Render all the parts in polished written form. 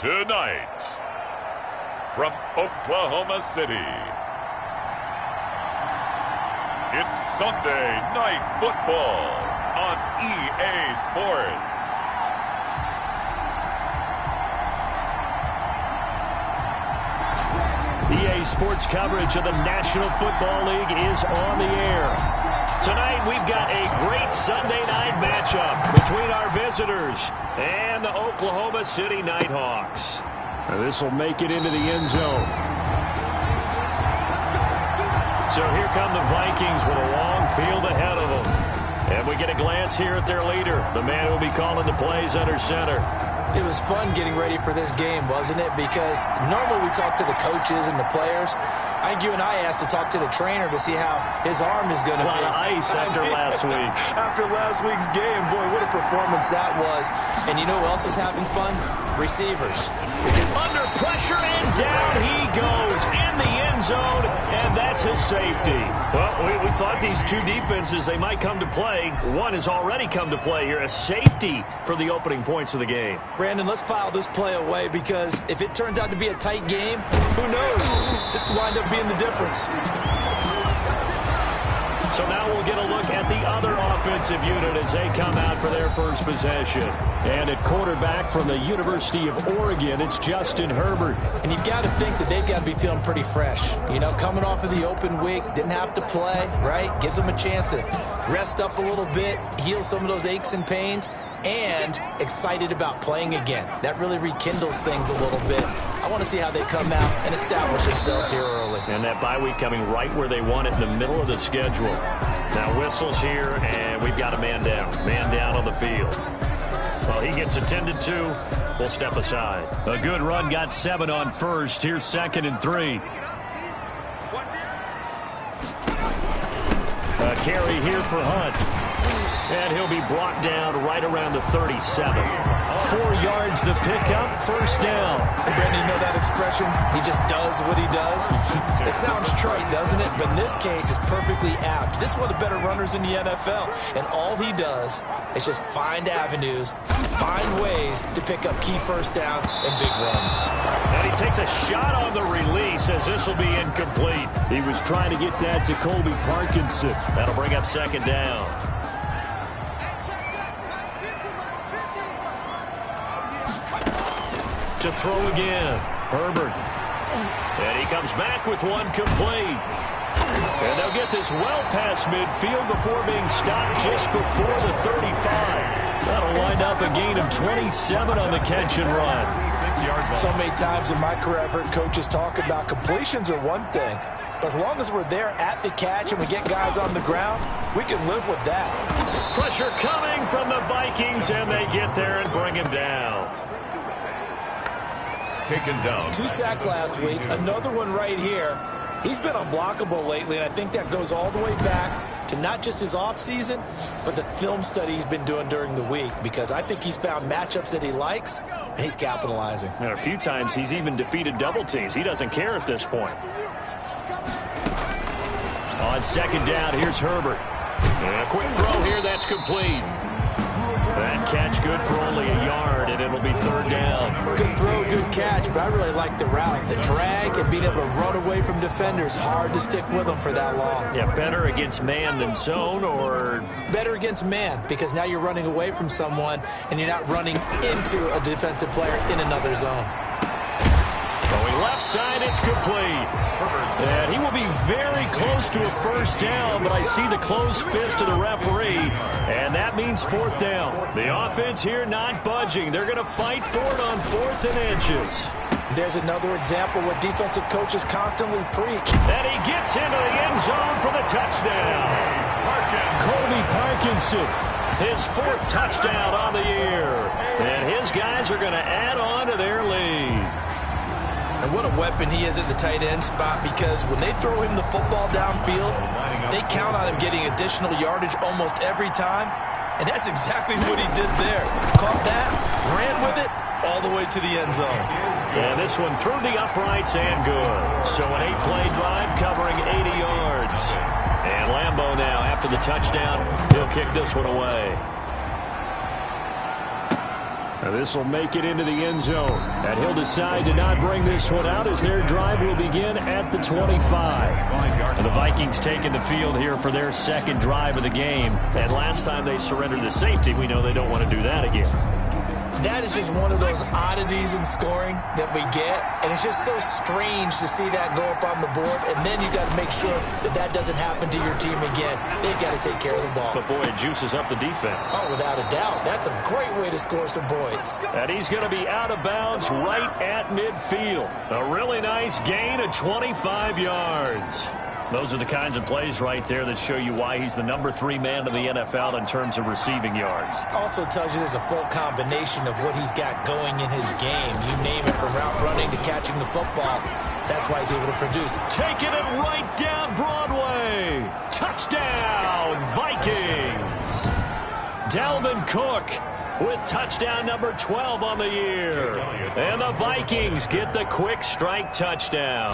Tonight, from Oklahoma City, it's Sunday Night Football on EA Sports. EA Sports coverage of the National Football League is on the air. Tonight, we've got a great Sunday night matchup between our visitors and the Oklahoma City Nighthawks. This will make it into the end zone. So here come the Vikings with a long field ahead of them. And we get a glance here at their leader, the man who will be calling the plays under center. It was fun getting ready for this game, wasn't it? Because normally we talk to the coaches and the players. I think you and I asked to talk to the trainer to see how his arm is going to be. A lot of ice after last week. After last week's game, boy, what a performance that was. And you know who else is having fun? Receivers. Under pressure, and down he goes in the end zone, and that's his safety. Well, we thought these two defenses, they might come to play. One has already come to play here, a safety for the opening points of the game. Brandon, let's file this play away because if it turns out to be a tight game, who knows? This could wind up being the difference. So now we'll get a look at the other offensive unit as they come out for their first possession. And at quarterback from the University of Oregon, it's Justin Herbert. And you've got to think that they've got to be feeling pretty fresh. You know, coming off of the open week, didn't have to play, right? Gives them a chance to rest up a little bit, heal some of those aches and pains, and excited about playing again. That really rekindles things a little bit. I want to see how they come out and establish themselves here early. And that bye week coming right where they want it in the middle of the schedule. Now whistles here, and we've got a man down. Man down on the field. Well, he gets attended to. We'll step aside. A good run, got 7 on first. Here's 2nd and 3. A carry here for Hunt. And he'll be brought down right around the 37. 4 yards the pickup, first down. Hey, Brandon, you know that expression? He just does what he does. It sounds trite, doesn't it? But in this case, it's perfectly apt. This is one of the better runners in the NFL. And all he does is just find avenues, find ways to pick up key first downs and big runs. And he takes a shot on the release as this will be incomplete. He was trying to get that to Colby Parkinson. That'll bring up 2nd down. To throw again, Herbert. And he comes back with one complete. And they'll get this well past midfield before being stopped just before the 35. That'll wind up a gain of 27 on the catch and run. So many times in my career I've heard coaches talk about completions are one thing. But as long as we're there at the catch and we get guys on the ground, we can live with that. Pressure coming from the Vikings, and they get there and bring him down. Taken down. 2 sacks last week, another one right here. He's been unblockable lately, and I think that goes all the way back to not just his offseason, but the film study he's been doing during the week, because I think he's found matchups that he likes, and he's capitalizing. And a few times he's even defeated double teams. He doesn't care at this point. On 2nd down, here's Herbert. And a quick throw here, that's complete. That catch good for only a yard, and it'll be 3rd down. Good throw, good catch, but I really like the route. The drag and being able to run away from defenders, hard to stick with them for that long. Yeah, better against man than zone, or? Better against man, because now you're running away from someone, and you're not running into a defensive player in another zone. Going left side, it's complete. And he will be very close to a first down, but I see the closed fist of the referee, and that means 4th down. The offense here not budging. They're going to fight for it on 4th and inches. There's another example what defensive coaches constantly preach. And he gets into the end zone for the touchdown. Colby Parkinson, his 4th touchdown on the year. And his guys are going to add on to their lead. And what a weapon he is at the tight end spot, because when they throw him the football downfield, they count on him getting additional yardage almost every time. And that's exactly what he did there. Caught that, ran with it, all the way to the end zone. And this one through the uprights and good. So an 8-play drive covering 80 yards. And Lambeau now, after the touchdown, he'll kick this one away. This will make it into the end zone. And he'll decide to not bring this one out as their drive will begin at the 25. And the Vikings taking the field here for their second drive of the game. And last time they surrendered the safety, we know they don't want to do that again. That is just one of those oddities in scoring that we get, and it's just so strange to see that go up on the board, and then you got to make sure that that doesn't happen to your team again. They've got to take care of the ball. But, boy, it juices up the defense. Oh, without a doubt. That's a great way to score some points. And he's going to be out of bounds right at midfield. A really nice gain of 25 yards. Those are the kinds of plays right there that show you why he's the number 3 man in the NFL in terms of receiving yards. Also tells you there's a full combination of what he's got going in his game. You name it, from route running to catching the football. That's why he's able to produce. Taking it right down Broadway. Touchdown, Vikings. Dalvin Cook with touchdown number 12 on the year. And the Vikings get the quick strike touchdown.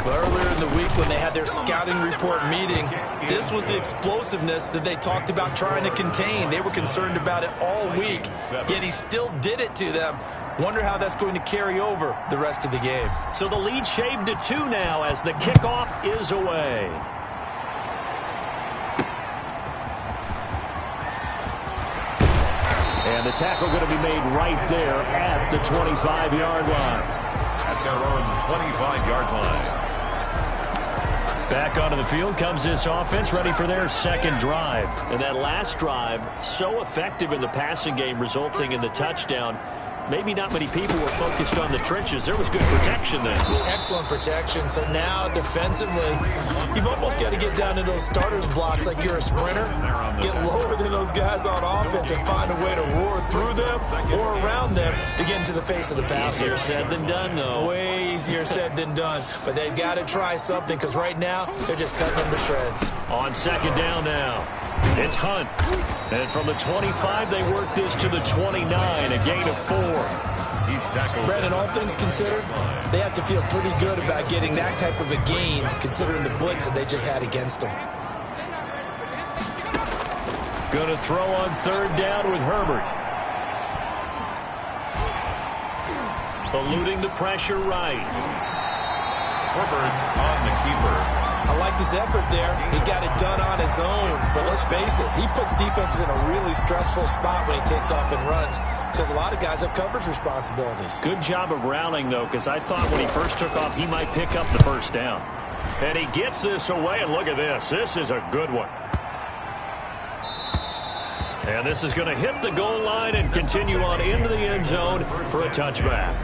Earlier in the week when they had their scouting report meeting, this was the explosiveness that they talked about trying to contain. They were concerned about it all week, yet he still did it to them. Wonder how that's going to carry over the rest of the game. So the lead shaved to 2 now as the kickoff is away. And the tackle going to be made right there at the 25-yard line. At their own 25-yard line. Back onto the field comes this offense, ready for their second drive. And that last drive, so effective in the passing game, resulting in the touchdown. Maybe not many people were focused on the trenches. There was good protection there. Excellent protection. So now defensively, you've almost got to get down to those starters blocks like you're a sprinter. Get lower than those guys on offense and find a way to roar through them or around them to get into the face of the passer. Easier said than done, though. Way easier said than done. But they've got to try something, because right now they're just cutting them to shreds. On second down now, it's Hunt. And from the 25, they work this to the 29, a gain of 4. Brandon, all things considered, they have to feel pretty good about getting that type of a gain, considering the blitz that they just had against them. Going to throw on third down with Herbert. Eluding the pressure right. Herbert on the keeper. I liked his effort there. He got it done on his own. But let's face it, he puts defenses in a really stressful spot when he takes off and runs, because a lot of guys have coverage responsibilities. Good job of rallying, though, because I thought when he first took off, he might pick up the first down. And he gets this away, and look at this. This is a good one. And this is going to hit the goal line and continue on into the end zone for a touchback.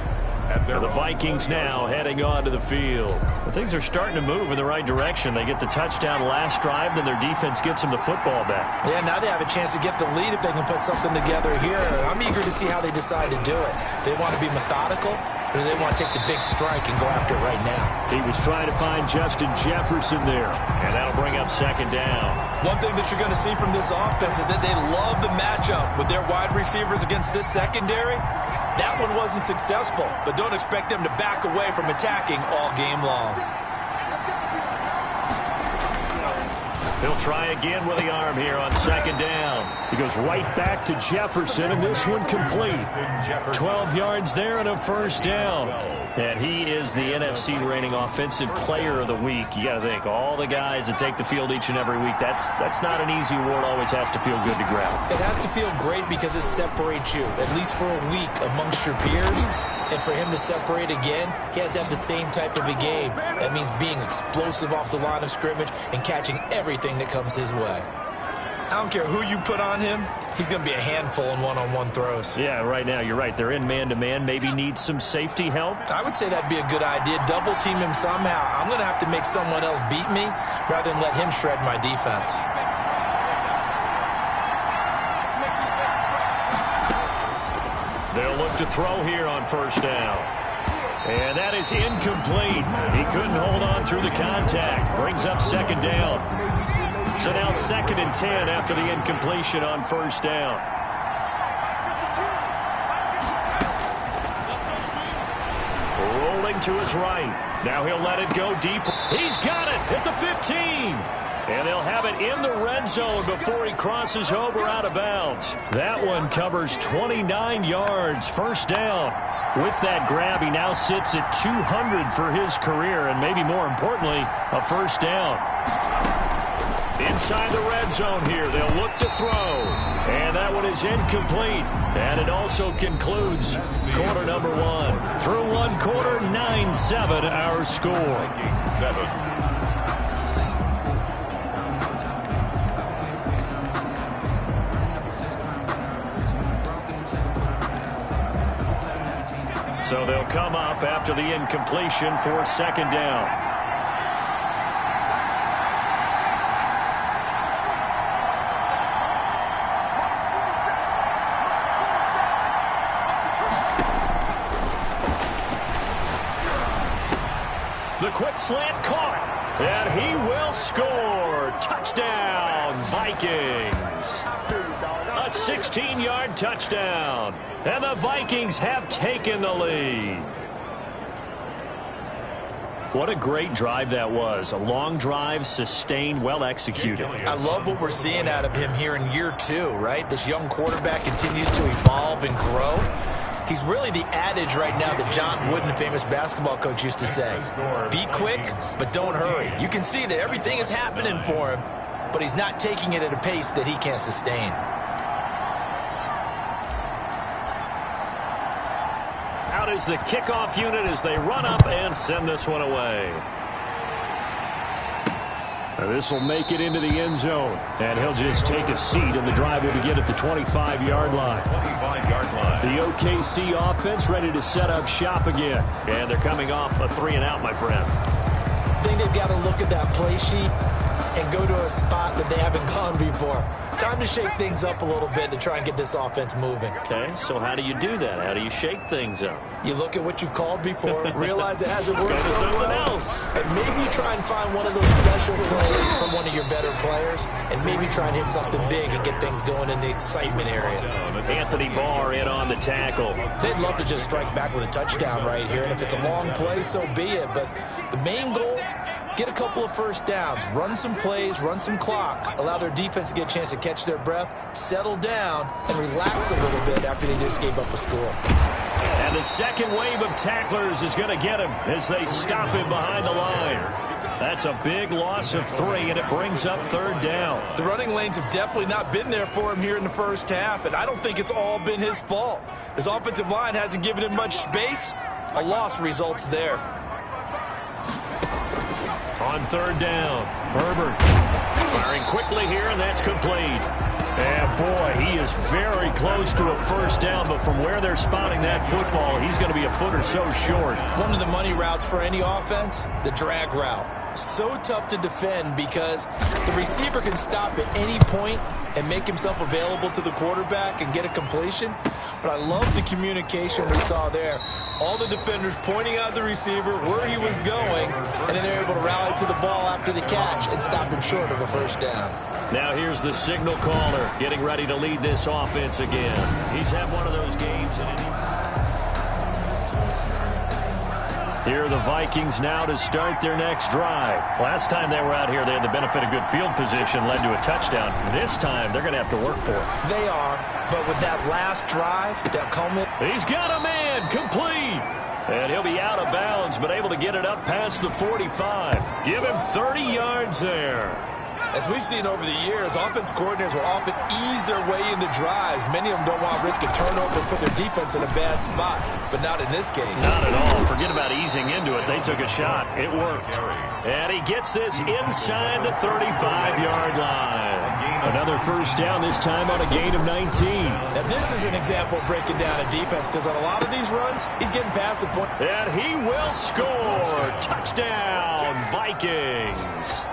And the Vikings now heading onto the field. Well, things are starting to move in the right direction. They get the touchdown last drive, then their defense gets them the football back. Yeah, now they have a chance to get the lead if they can put something together here. I'm eager to see how they decide to do it. Do they want to be methodical, or do they want to take the big strike and go after it right now? He was trying to find Justin Jefferson there, and that'll bring up second down. One thing that you're going to see from this offense is that they love the matchup with their wide receivers against this secondary. That one wasn't successful, but don't expect them to back away from attacking all game long. He'll try again with the arm here on second down. He goes right back to Jefferson, and this one complete. 12 yards there and a first down. And he is the NFC reigning offensive player of the week. You got to think, all the guys that take the field each and every week, that's not an easy award. Always has to feel good to grab. It has to feel great because it separates you, at least for a week, amongst your peers. And for him to separate again, he has to have the same type of a game. That means being explosive off the line of scrimmage and catching everything that comes his way. I don't care who you put on him, he's going to be a handful in one-on-one throws. Yeah, right now, you're right. They're in man-to-man. Maybe needs some safety help. I would say that'd be a good idea. Double team him somehow. I'm going to have to make someone else beat me rather than let him shred my defense. They'll look to throw here on first down. And that is incomplete. He couldn't hold on through the contact. Brings up second down. So now 2nd and 10 after the incompletion on first down. Rolling to his right. Now he'll let it go deep. He's got it at the 15. And they'll have it in the red zone before he crosses over out of bounds. That one covers 29 yards, first down. With that grab, he now sits at 200 for his career, and maybe more importantly, a first down. Inside the red zone here, they'll look to throw. And that one is incomplete. And it also concludes quarter number one. Through one quarter, 9-7 our score. 7. So they'll come up after the incompletion for second down. The quick slant caught, and he will score. Touchdown, Vikings. A 16-yard touchdown. And the Vikings have taken the lead. What a great drive that was. A long drive, sustained, well executed. I love what we're seeing out of him here in year two, right? This young quarterback continues to evolve and grow. He's really the adage right now that John Wooden, the famous basketball coach, used to say. Be quick, but don't hurry. You can see that everything is happening for him, but he's not taking it at a pace that he can't sustain. Out is the kickoff unit as they run up and send this one away. This will make it into the end zone, and he'll just take a seat, and the drive will begin at the 25-yard line. 25-yard line. The OKC offense ready to set up shop again, and they're coming off a 3-and-out, my friend. I think they've got to look at that play sheet and go to a spot that they haven't gone before. Time to shake things up a little bit to try and get this offense moving. Okay, so how do you do that? How do you shake things up? You look at what you've called before, realize it hasn't worked so well, else. and maybe try and find one of those special plays from one of your better players, and maybe try and hit something big and get things going in the excitement area. Anthony Barr in on the tackle. They'd love to just strike back with a touchdown right here, and if it's a long play, so be it. But the main goal, get a couple of first downs, run some plays, run some clock, allow their defense to get a chance to catch their breath, settle down, and relax a little bit after they just gave up a score. And the second wave of tacklers is going to get him as they stop him behind the line. That's a big loss of 3, and it brings up third down. The running lanes have definitely not been there for him here in the first half, and I don't think it's all been his fault. His offensive line hasn't given him much space. A loss results there. On third down, Herbert firing quickly here, and that's complete. And boy, he is very close to a first down, but from where they're spotting that football, he's going to be a foot or so short. One of the money routes for any offense, the drag route. So tough to defend because the receiver can stop at any point and make himself available to the quarterback and get a completion. But I love the communication we saw there. All the defenders pointing out the receiver, where he was going, and then they're able to rally to the ball after the catch and stop him short of a first down. Now here's the signal caller getting ready to lead this offense again. He's had one of those games in Here are the Vikings now to start their next drive. Last time they were out here, they had the benefit of good field position, led to a touchdown. This time, they're going to have to work for it. They are, but with that last drive, that culminate. He's got a man, complete. And he'll be out of bounds, but able to get it up past the 45. Give him 30 yards there. As we've seen over the years, offense coordinators will often ease their way into drives. Many of them don't want to risk a turnover and put their defense in a bad spot, but not in this case. Not at all. Forget about easing into it. They took a shot. It worked. And he gets this inside the 35-yard line. Another first down, this time on a gain of 19. Now, this is an example of breaking down a defense because on a lot of these runs, he's getting past the point. And he will score. Touchdown, Vikings.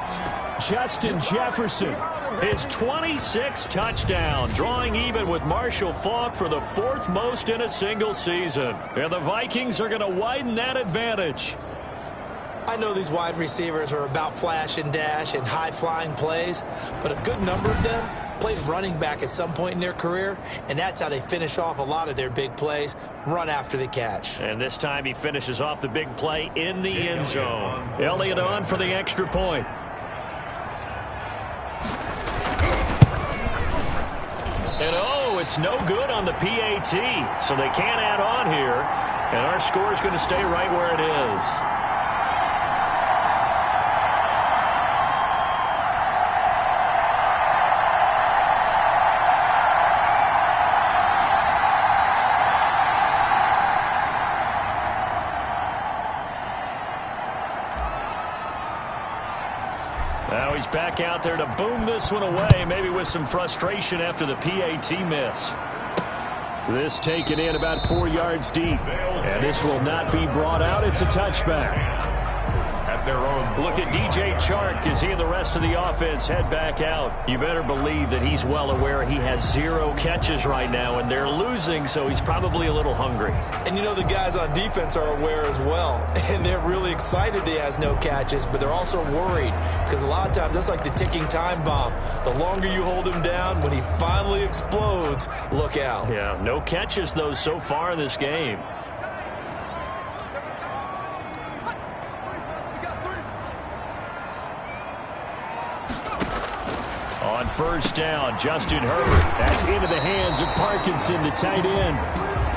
Justin Jefferson, his 26th touchdown, drawing even with Marshall Faulk for the 4th most in a single season. And the Vikings are going to widen that advantage. I know these wide receivers are about flash and dash and high-flying plays, but a good number of them played running back at some point in their career, and that's how they finish off a lot of their big plays, run after the catch. And this time he finishes off the big play in the end zone. Elliott on for the extra point. it's no good on the PAT, so they can't add on here, and our score is going to stay right where it is. Now he's back out there to boom this one away, maybe with some frustration after the PAT miss. This taken in about 4 yards deep, and this will not be brought out. It's a touchback. At their own. Look at DJ Chark as he and the rest of the offense head back out. You better believe that he's well aware he has 0 catches right now, and they're losing, so he's probably a little hungry. And you know the guys on defense are aware as well, and they're really excited he has no catches, but they're also worried because a lot of times that's like the ticking time bomb. The longer you hold him down, when he finally explodes, look out. Yeah, no catches, though, so far in this game. On first down, Justin Herbert. That's into the hands of Parkinson, the tight end.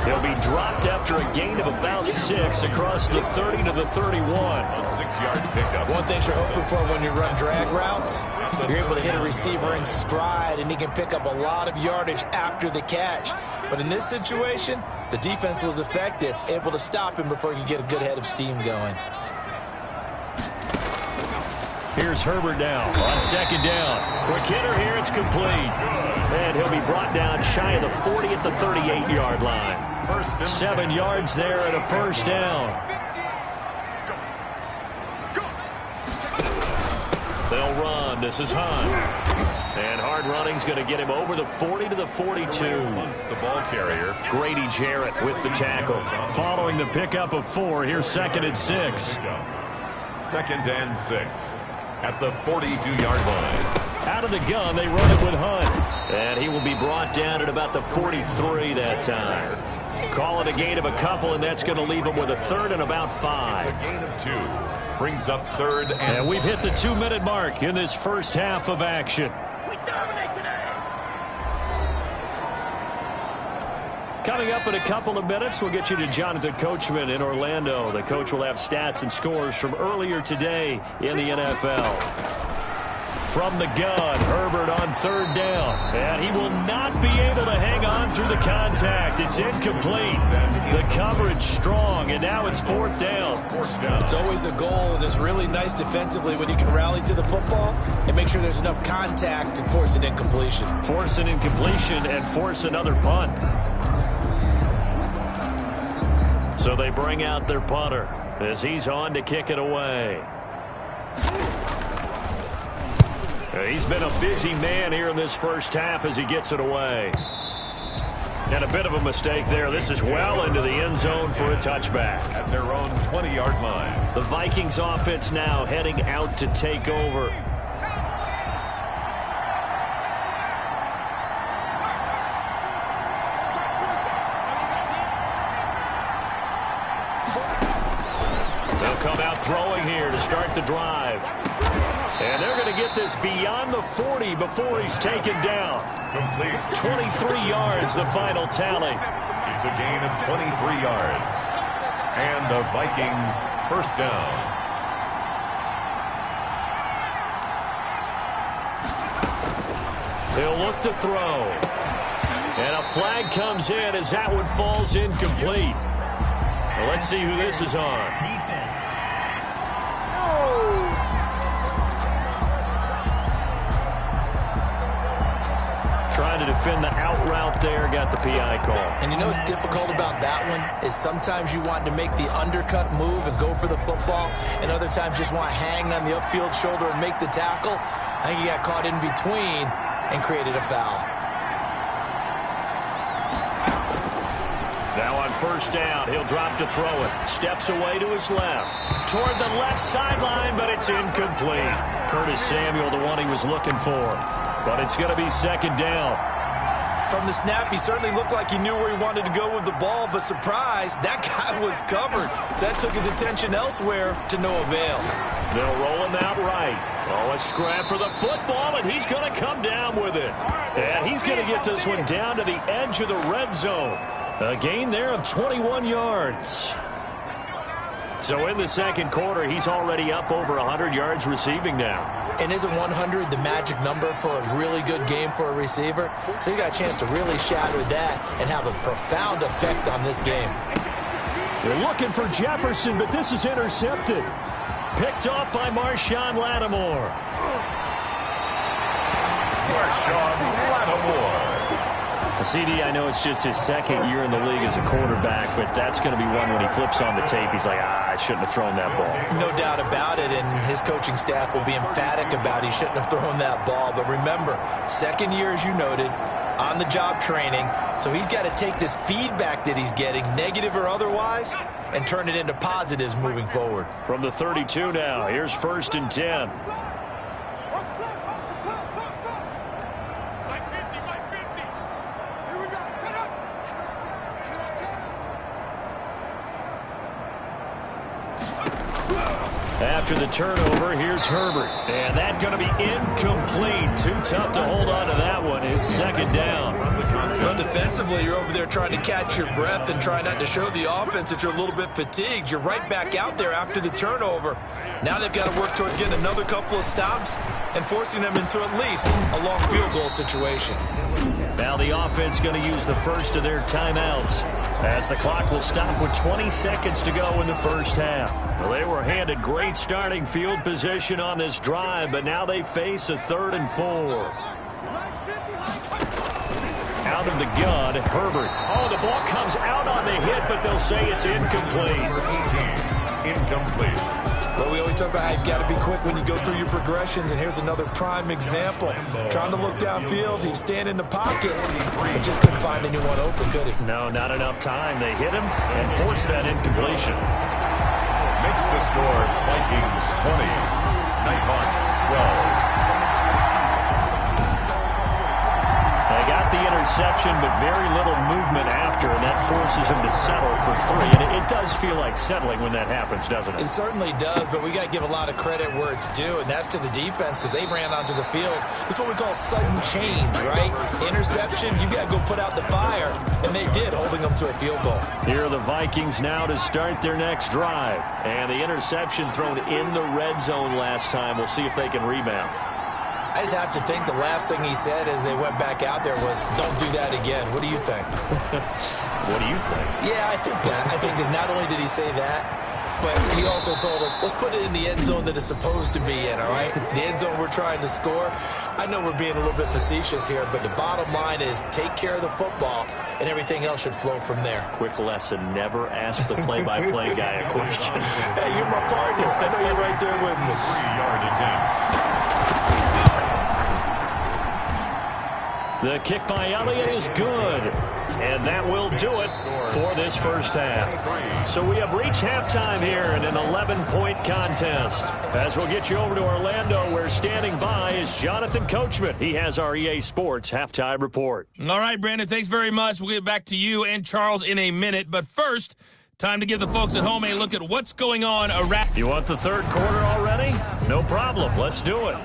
He'll be dropped after a gain of about 6 across the 30 to the 31. A 6-yard pickup. One thing you're hoping for when you run drag routes, you're able to hit a receiver in stride, and he can pick up a lot of yardage after the catch. But in this situation, the defense was effective, able to stop him before he could get a good head of steam going. Here's Herbert now on second down. Quick hitter here, it's complete. And he'll be brought down shy of the 40 at the 38-yard line. 7 yards there and a first down. They'll run. This is Hunt. And hard running's going to get him over the 40 to the 42. The ball carrier. Grady Jarrett with the tackle. Following the pickup of 4, here's 2nd and 6. 2nd and 6. At the 42-yard line. Out of the gun, they run it with Hunt. And he will be brought down at about the 43 that time. Call it a gain of a couple, and that's going to leave him with a 3rd and about 5. A gain of 2. Brings up 3rd and we've hit the 2-minute mark in this first half of action. We dominate today. Coming up in a couple of minutes, we'll get you to Jonathan Coachman in Orlando. The coach will have stats and scores from earlier today in the NFL. From the gun, Herbert on 3rd down. And he will not be able to hang on through the contact. It's incomplete. The coverage strong, and now it's 4th down. It's always a goal, and it's really nice defensively when you can rally to the football and make sure there's enough contact to force an incompletion. Force an incompletion and force another punt. So they bring out their punter as he's on to kick it away. He's been a busy man here in this first half as he gets it away. And a bit of a mistake there. This is well into the end zone for a touchback. At their own 20-yard line. The Vikings offense now heading out to take over. Come out throwing here to start the drive. And they're going to get this beyond the 40 before he's taken down. Complete. 23 yards, the final tally. It's a gain of 23 yards. And the Vikings first down. He'll look to throw. And a flag comes in as that one falls incomplete. Well, let's see who this is on. Trying to defend the out route there, got the PI call. And you know what's difficult about that one is sometimes you want to make the undercut move and go for the football, and other times just want to hang on the upfield shoulder and make the tackle. I think he got caught in between and created a foul. Now on first down, he'll drop to throw it. Steps away to his left. Toward the left sideline, but it's incomplete. Curtis Samuel, the one he was looking for. But it's going to be 2nd down. From the snap, he certainly looked like he knew where he wanted to go with the ball, but surprise, that guy was covered. So that took his attention elsewhere to no avail. They'll roll him out right. Oh, a scrap for the football, and he's going to come down with it. And he's going to get this one down to the edge of the red zone. A gain there of 21 yards. So in the second quarter, he's already up over 100 yards receiving now. And isn't 100 the magic number for a really good game for a receiver? So he got a chance to really shatter that and have a profound effect on this game. They're looking for Jefferson, but this is intercepted. Picked off by Marshawn Lattimore. Marshawn Lattimore. CD, I know it's just his second year in the league as a quarterback, but that's going to be one when he flips on the tape. He's like, I shouldn't have thrown that ball. No doubt about it, and his coaching staff will be emphatic about he shouldn't have thrown that ball. But remember, second year, as you noted, on-the-job training, so he's got to take this feedback that he's getting, negative or otherwise, and turn it into positives moving forward. From the 32 now, here's 1st and 10. After the turnover, here's Herbert. And that's going to be incomplete. Too tough to hold on to that one. It's 2nd down. Well, defensively, you're over there trying to catch your breath and try not to show the offense that you're a little bit fatigued. You're right back out there after the turnover. Now they've got to work towards getting another couple of stops and forcing them into at least a long field goal situation. Now the offense going to use the first of their timeouts as the clock will stop with 20 seconds to go in the first half. Well, they were handed great starting field position on this drive, but now they face a 3rd and 4. Out of the gun, Herbert. Oh, the ball comes out on the hit, but they'll say it's incomplete. Incomplete. Well, we always talk about how you've got to be quick when you go through your progressions, and here's another prime example. Trying to look downfield, he was standing in the pocket, but just couldn't find anyone open, could he? No, not enough time. They hit him and forced that incompletion. Makes the score Vikings 20, Nighthawks 12. They got the interception, but very little movement after, and that forces him to settle for 3. And it does feel like settling when that happens, doesn't it? It certainly does, but we got to give a lot of credit where it's due, and that's to the defense because they ran onto the field. This is what we call sudden change, right? Interception, you got to go put out the fire, and they did, holding them to a field goal. Here are the Vikings now to start their next drive. And the interception thrown in the red zone last time. We'll see if they can rebound. I just have to think the last thing he said as they went back out there was, don't do that again. What do you think? What do you think? Yeah, I think that. I think that not only did he say that, but he also told him, let's put it in the end zone that it's supposed to be in, all right? The end zone we're trying to score. I know we're being a little bit facetious here, but the bottom line is take care of the football, and everything else should flow from there. Quick lesson, never ask the play-by-play guy a question. Hey, you're my partner. I know you're right there with me. 3-yard attempt. The kick by Elliott is good. And that will do it for this first half. So we have reached halftime here in an 11-point contest. As we'll get you over to Orlando, where standing by is Jonathan Coachman. He has our EA Sports halftime report. All right, Brandon, thanks very much. We'll get back to you and Charles in a minute. But first, time to give the folks at home a look at what's going on around. You want the third quarter already? No problem. Let's do it.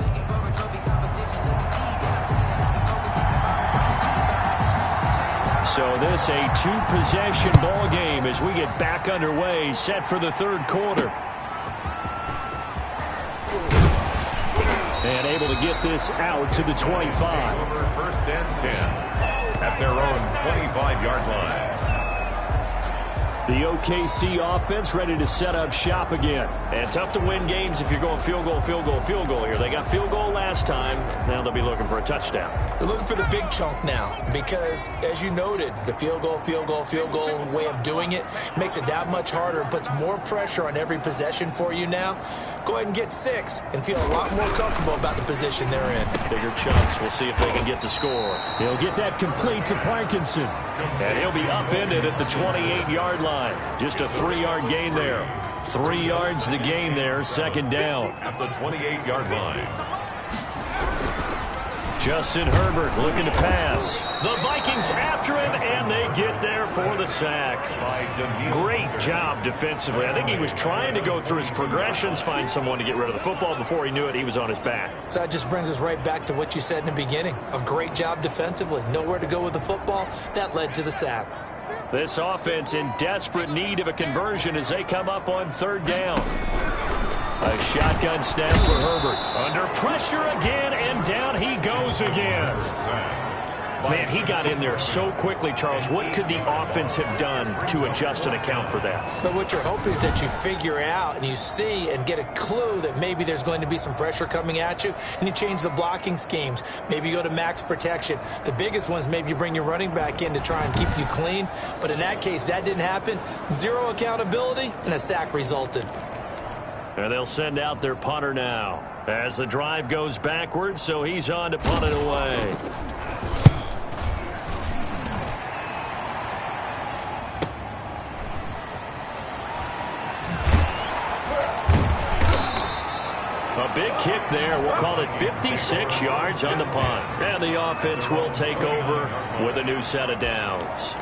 So this a two-possession ball game as we get back underway, set for the third quarter. And able to get this out to the 25. First and 10 at their own 25-yard line. The OKC offense ready to set up shop again. And tough to win games if you're going field goal, field goal, field goal here. They got field goal last time. Now they'll be looking for a touchdown. They're looking for the big chunk now because, as you noted, the field goal way of doing it makes it that much harder and puts more pressure on every possession for you now. Go ahead and get 6 and feel a lot more comfortable about the position they're in. Bigger chunks. We'll see if they can get the score. He'll get that complete to Parkinson. And he'll be upended at the 28-yard line. Just a 3-yard gain there. 3 yards the gain there, second down. At the 28-yard line. Justin Herbert looking to pass. The Vikings after him, and they get there for the sack. Great job defensively. I think he was trying to go through his progressions, find someone to get rid of the football. Before he knew it, he was on his back. So that just brings us right back to what you said in the beginning. A great job defensively. Nowhere to go with the football. That led to the sack. This offense in desperate need of a conversion as they come up on 3rd down. A shotgun snap for Herbert. Under pressure again, and down he goes again. Man, he got in there so quickly, Charles. What could the offense have done to adjust and account for that? But what you're hoping is that you figure out and you see and get a clue that maybe there's going to be some pressure coming at you, and you change the blocking schemes. Maybe you go to max protection. The biggest one is maybe you bring your running back in to try and keep you clean. But in that case, that didn't happen. Zero accountability, and a sack resulted. And they'll send out their punter now as the drive goes backwards, so he's on to punt it away. A big kick there. We'll call it 56 yards on the punt. And the offense will take over with a new set of downs.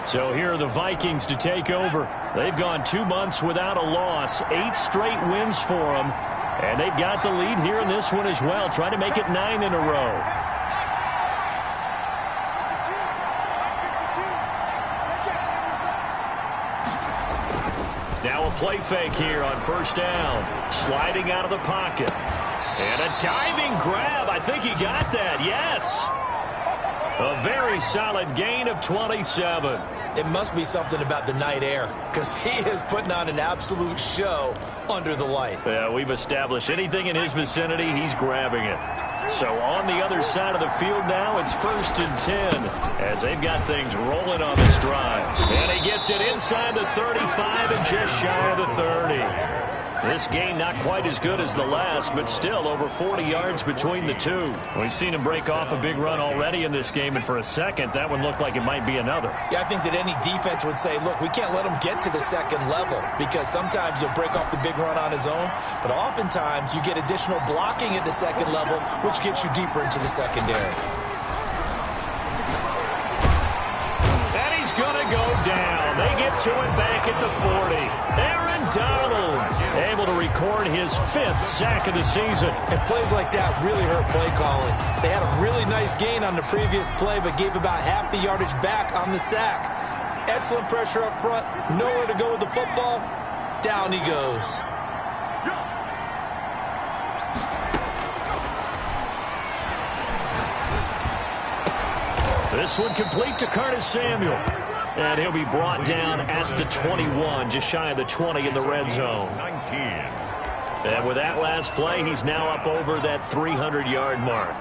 So here are the Vikings to take over. They've gone 2 months without a loss, 8 straight wins for them, and they've got the lead here in this one as well, trying to make it 9 in a row. Now a play fake here on 1st down, sliding out of the pocket. And a diving grab. I think he got that, yes. A very solid gain of 27. It must be something about the night air, because he is putting on an absolute show under the light. Yeah, we've established anything in his vicinity, he's grabbing it. So on the other side of the field now, it's 1st and 10 as they've got things rolling on this drive. And he gets it inside the 35 and just shy of the 30. This game not quite as good as the last, but still over 40 yards between the two. We've seen him break off a big run already in this game, and for a second, that one looked like it might be another. Yeah, I think that any defense would say, look, we can't let him get to the 2nd level, because sometimes he'll break off the big run on his own, but oftentimes you get additional blocking at the 2nd level, which gets you deeper into the secondary. And he's going to go down. They get to it back at the 40. Aaron Donald able to record his 5th sack of the season. And plays like that really hurt play calling. They had a really nice gain on the previous play, but gave about half the yardage back on the sack. Excellent pressure up front. Nowhere to go with the football. Down he goes. This one complete to Curtis Samuel. And he'll be brought down at the 21, just shy of the 20 in the red zone. 19. And with that last play, he's now up over that 300-yard mark.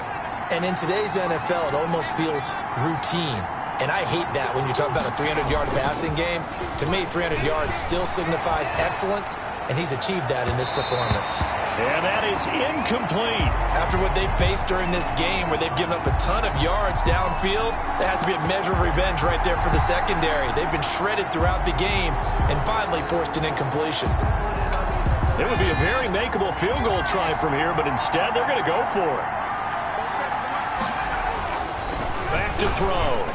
And in today's NFL, it almost feels routine. And I hate that when you talk about a 300-yard passing game. To me, 300 yards still signifies excellence, and he's achieved that in this performance. And that is incomplete. After what they've faced during this game, where they've given up a ton of yards downfield, there has to be a measure of revenge right there for the secondary. They've been shredded throughout the game and finally forced an incompletion. It would be a very makeable field goal try from here, but instead they're going to go for it. Back to throw.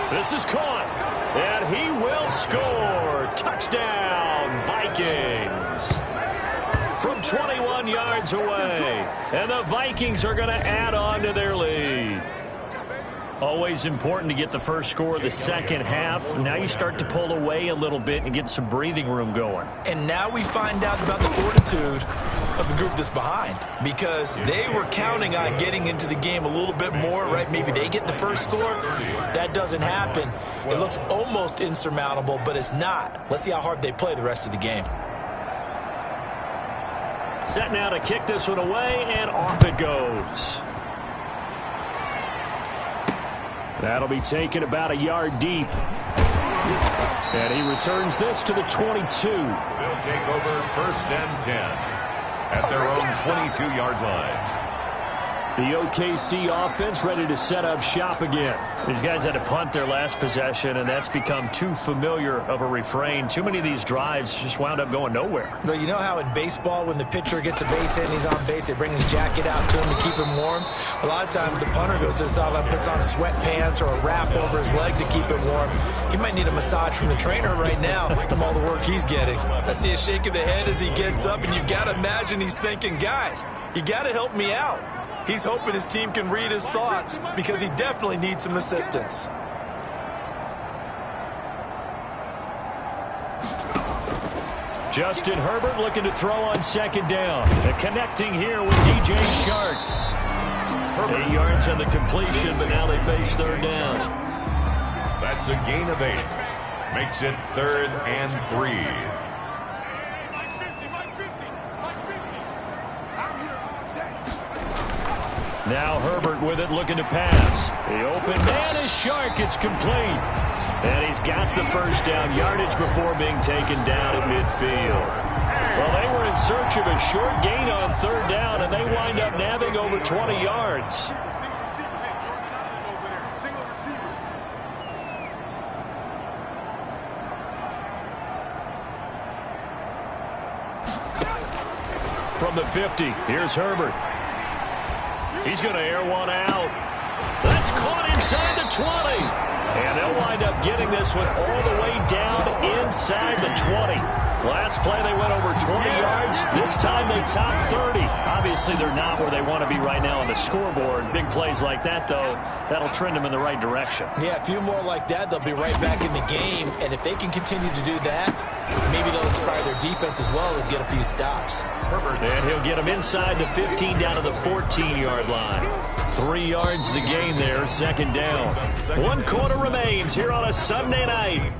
This is caught, and he will score. Touchdown, Vikings. From 21 yards away, and the Vikings are going to add on to their lead. Always important to get the first score of the second half. Now you start to pull away a little bit and get some breathing room going. And now we find out about the fortitude of the group that's behind, because they were counting on getting into the game a little bit more, right? Maybe they get the first score. That doesn't happen. It looks almost insurmountable, but it's not. Let's see how hard they play the rest of the game. Set now to kick this one away, and off it goes. That'll be taken about a yard deep. And he returns this to the 22. They'll take over 1st and 10 at their own 22-yard line. The OKC offense ready to set up shop again. These guys had to punt their last possession, and that's become too familiar of a refrain. Too many of these drives just wound up going nowhere. But you know how in baseball, when the pitcher gets a base hit and he's on base, they bring his jacket out to him to keep him warm? A lot of times the punter goes to the sideline, puts on sweatpants or a wrap over his leg to keep him warm. He might need a massage from the trainer right now from all the work he's getting. I see a shake of the head as he gets up, and you got to imagine he's thinking, guys, you got to help me out. He's hoping his team can read his thoughts because he definitely needs some assistance. Justin Herbert looking to throw on second down. And connecting here with DJ Shark. 8 yards on the completion, but now they face third down. That's a gain of 8. Makes it 3rd and 3. Now Herbert with it, looking to pass. The open man is Shark. It's complete. And he's got the first down yardage before being taken down at midfield. Well, they were in search of a short gain on third down, and they wind up nabbing over 20 yards. From the 50, here's Herbert. He's going to air one out. That's caught inside the 20. And they'll wind up getting this one all the way down inside the 20. Last play, they went over 20 yards. This time, they topped 30. Obviously, they're not where they want to be right now on the scoreboard. Big plays like that, though, that'll trend them in the right direction. Yeah, a few more like that, they'll be right back in the game. And if they can continue to do that, maybe they'll inspire their defense as well and get a few stops. And he'll get them inside the 15 down to the 14-yard line. 3 yards the gain there, second down. 1 quarter remains here on a Sunday night.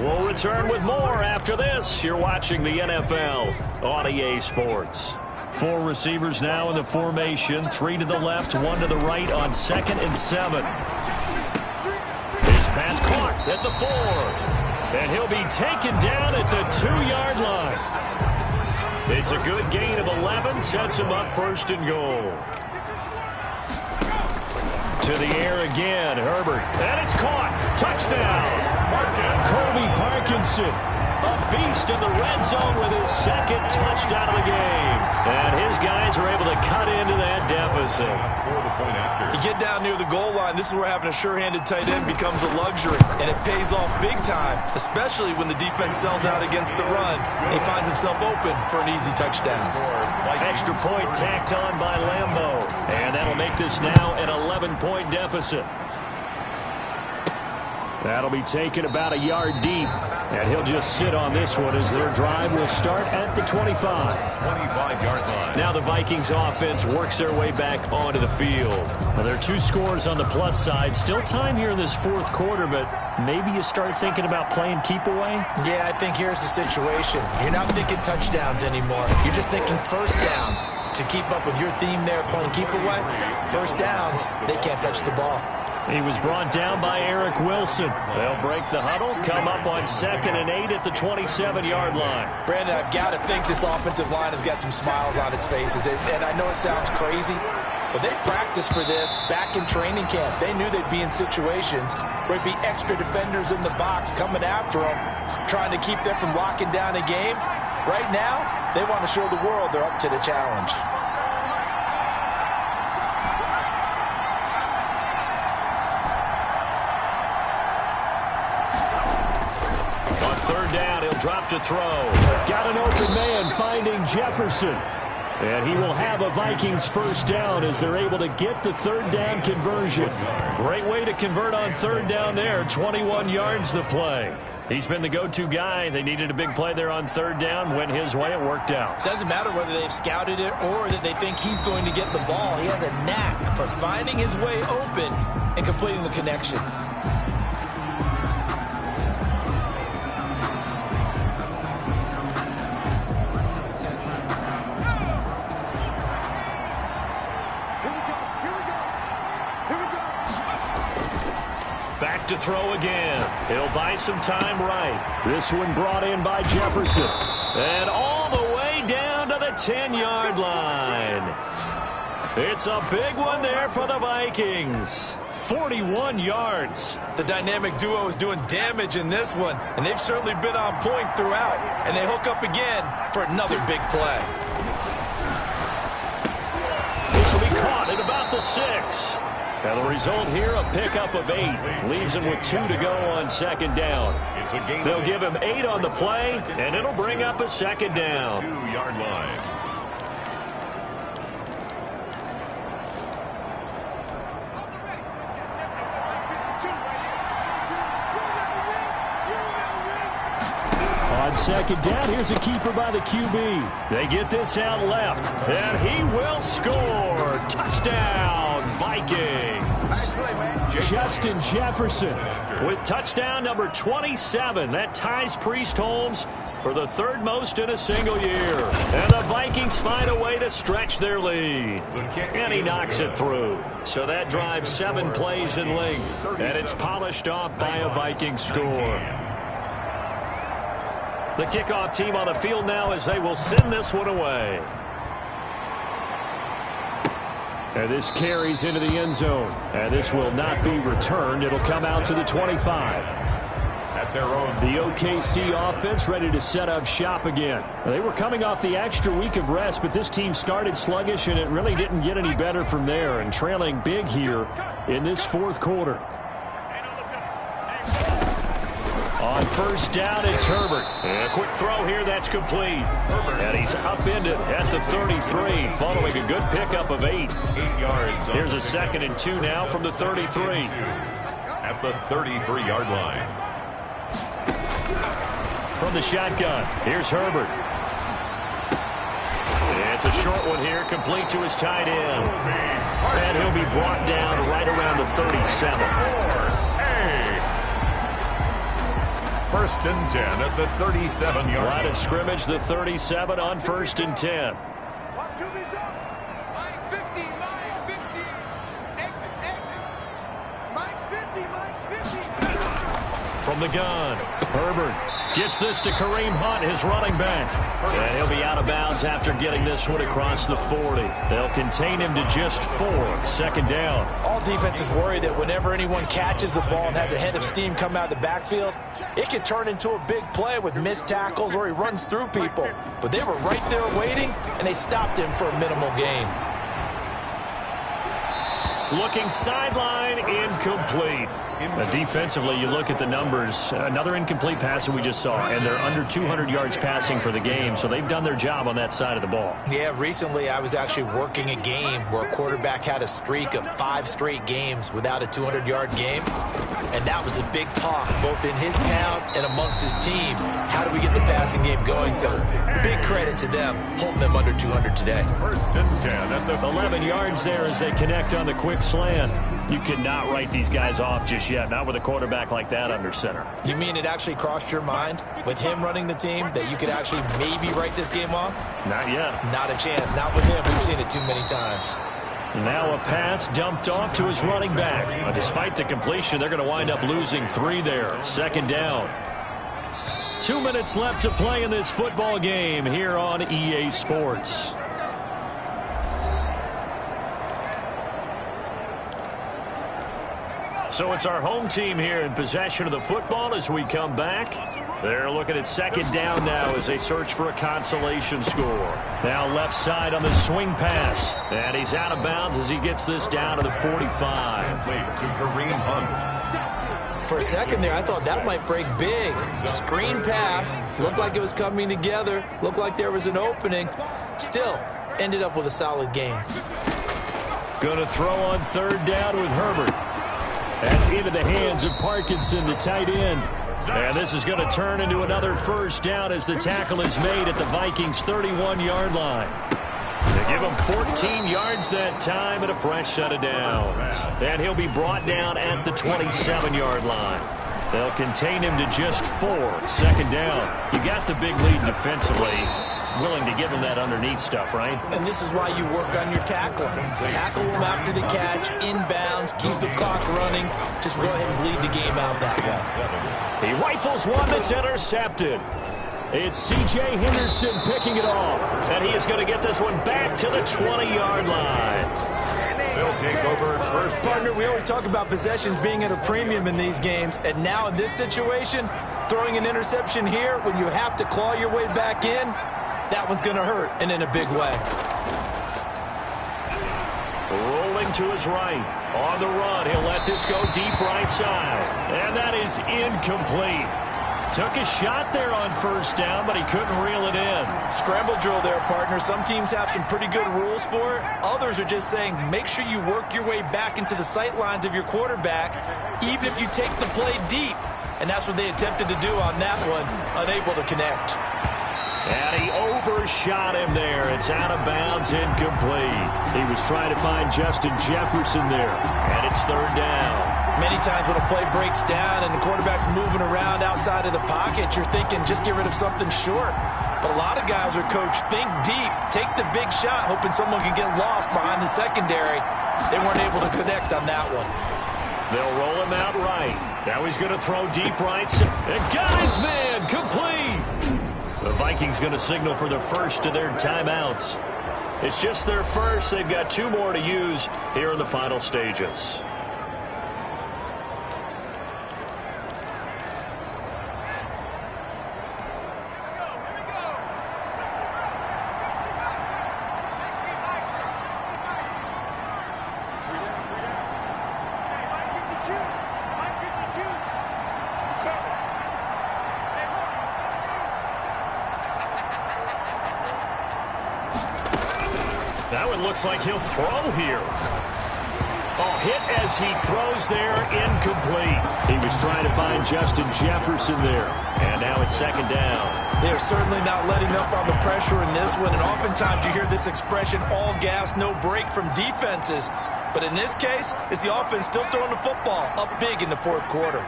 We'll return with more after this. You're watching the NFL on EA Sports. 4 receivers now in the formation. 3 to the left, 1 to the right on 2nd and 7. His pass caught at the 4. And he'll be taken down at the 2-yard line. It's a good gain of 11. Sets him up 1st and goal. To the air again, Herbert. And it's caught. Touchdown. Colby Parkinson, a beast in the red zone with his 2nd touchdown of the game. And his guys are able to cut into that deficit. You get down near the goal line, this is where having a sure-handed tight end becomes a luxury. And it pays off big time, especially when the defense sells out against the run. He finds himself open for an easy touchdown. Extra point tacked on by Lambeau. And that'll make this now an 11-point deficit. That'll be taken about a yard deep. And he'll just sit on this one as their drive will start at the 25. 25-yard line. Now the Vikings offense works their way back onto the field. Well, there are 2 scores on the plus side. Still time here in this 4th quarter, but maybe you start thinking about playing keep away? Yeah, I think here's the situation. You're not thinking touchdowns anymore. You're just thinking first downs. To keep up with your theme there, playing keep away, first downs, they can't touch the ball. He was brought down by Eric Wilson. They'll break the huddle, come up on 2nd and 8 at the 27-yard line. Brandon, I've got to think this offensive line has got some smiles on its faces. And I know it sounds crazy, but they practiced for this back in training camp. They knew they'd be in situations where it'd be extra defenders in the box coming after them, trying to keep them from locking down a game. Right now, they want to show the world they're up to the challenge. Down, he'll drop to throw. Got an open man finding Jefferson. And he will have a Vikings first down as they're able to get the 3rd down conversion. Great way to convert on 3rd down there. 21 yards the play. He's been the go-to guy. They needed a big play there on 3rd down. Went his way. It worked out. Doesn't matter whether they've scouted it or that they think he's going to get the ball. He has a knack for finding his way open and completing the connection. Back to throw again. He'll buy some time right. This one brought in by Jefferson. And all the way down to the 10-yard line. It's a big one there for the Vikings. 41 yards. The dynamic duo is doing damage in this one, and they've certainly been on point throughout. And they hook up again for another big play. This will be caught at about the 6. And the result here, a pickup of 8. Leaves him with 2 to go on 2nd down. They'll give him 8 on the play, and it'll bring up a 2nd down. 2-yard line. On 2nd down, here's a keeper by the QB. They get this out left, and he will score. Touchdown, Vikings. Justin Jefferson with touchdown number 27. That ties Priest Holmes for the 3rd most in a single year. And the Vikings find a way to stretch their lead. And he knocks it through. So that drives 7 plays in length. And it's polished off by a Viking score. The kickoff team on the field now as they will send this one away. And this carries into the end zone. And this will not be returned. It'll come out to the 25. At their own. The OKC offense ready to set up shop again. They were coming off the extra week of rest, but this team started sluggish, and it really didn't get any better from there. And trailing big here in this 4th quarter. On 1st down, it's Herbert. And a quick throw here that's complete. And he's upended at the 33, following a good pickup of 8. 8 yards. Here's a 2nd and 2 now from the 33. At the 33-yard line. From the shotgun, here's Herbert. It's a short one here, complete to his tight end. And he'll be brought down right around the 37. First and 10 at the 37-yard line of scrimmage, the 37 on 1st and 10. From the gun, Herbert gets this to Kareem Hunt, his running back. And he'll be out of bounds after getting this one across the 40. They'll contain him to just 4. 2nd down. All defenses worry that whenever anyone catches the ball and has a head of steam come out of the backfield, it can turn into a big play with missed tackles or he runs through people. But they were right there waiting, and they stopped him for a minimal gain. Looking sideline, incomplete. Defensively, you look at the numbers. Another incomplete pass that we just saw, and they're under 200 yards passing for the game, so they've done their job on that side of the ball. Yeah, recently I was actually working a game where a quarterback had a streak of 5 straight games without a 200-yard game, and that was a big talk both in his town and amongst his team. How do we get the passing game going? So big credit to them, holding them under 200 today. First and 10 at the 11 yards there as they connect on the quick slant. You cannot write these guys off just yet, not with a quarterback like that under center. You mean it actually crossed your mind with him running the team that you could actually maybe write this game off? Not yet. Not a chance. Not with him. We've seen it too many times. Now a pass dumped off to his running back. Despite the completion, they're going to wind up losing 3 there. 2nd down. 2 minutes left to play in this football game here on EA Sports. So it's our home team here in possession of the football as we come back. They're looking at 2nd down now as they search for a consolation score. Now left side on the swing pass. And he's out of bounds as he gets this down to the 45. to Kareem Hunt. For a second there, I thought that might break big. Screen pass. Looked like it was coming together. Looked like there was an opening. Still, ended up with a solid gain. Going to throw on 3rd down with Herbert. That's into the hands of Parkinson, the tight end. And this is going to turn into another 1st down as the tackle is made at the Vikings' 31-yard line. They give him 14 yards that time and a fresh set of downs. And he'll be brought down at the 27-yard line. They'll contain him to just 4. 2nd down. You got the big lead defensively. Willing to give him that underneath stuff, right? And this is why you work on your tackling. Tackle him after the catch, inbounds, keep the clock running. Just go ahead and bleed the game out that way. He rifles one that's intercepted. It's C.J. Henderson picking it off. And he is going to get this one back to the 20-yard line. They'll take over first. Partner, we always talk about possessions being at a premium in these games. And now in this situation, throwing an interception here when you have to claw your way back in, that one's going to hurt, and in a big way. Rolling to his right. On the run, he'll let this go deep right side. And that is incomplete. Took a shot there on 1st down, but he couldn't reel it in. Scramble drill there, partner. Some teams have some pretty good rules for it. Others are just saying make sure you work your way back into the sight lines of your quarterback, even if you take the play deep. And that's what they attempted to do on that one, unable to connect. And he overshot him there. It's out of bounds, incomplete. He was trying to find Justin Jefferson there. And it's 3rd down. Many times when a play breaks down and the quarterback's moving around outside of the pocket, you're thinking just get rid of something short. But a lot of guys are coached, think deep, take the big shot, hoping someone can get lost behind the secondary. They weren't able to connect on that one. They'll roll him out right. Now he's going to throw deep right. And got his man, complete. The Vikings going to signal for the first of their timeouts. It's just their first. They've got 2 more to use here in the final stages. Now it looks like he'll throw here. Oh, hit as he throws there, incomplete. He was trying to find Justin Jefferson there. And now it's 2nd down. They're certainly not letting up on the pressure in this one. And oftentimes you hear this expression, all gas, no break from defenses. But in this case, it's the offense still throwing the football up big in the 4th quarter.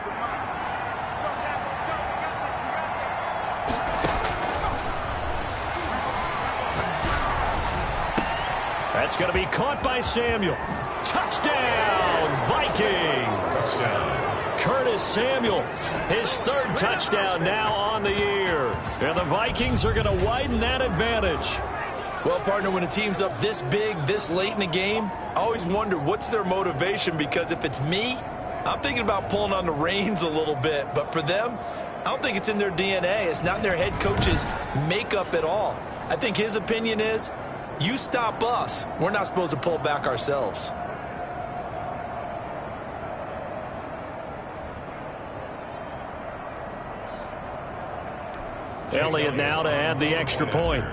That's going to be caught by Samuel. Touchdown, Vikings! Curtis Samuel, his third touchdown now on the year. And the Vikings are going to widen that advantage. Well, partner, when a team's up this big, this late in the game, I always wonder what's their motivation, because if it's me, I'm thinking about pulling on the reins a little bit. But for them, I don't think it's in their DNA. It's not in their head coach's makeup at all. I think his opinion is, you stop us, we're not supposed to pull back ourselves. Elliott now to add the extra point.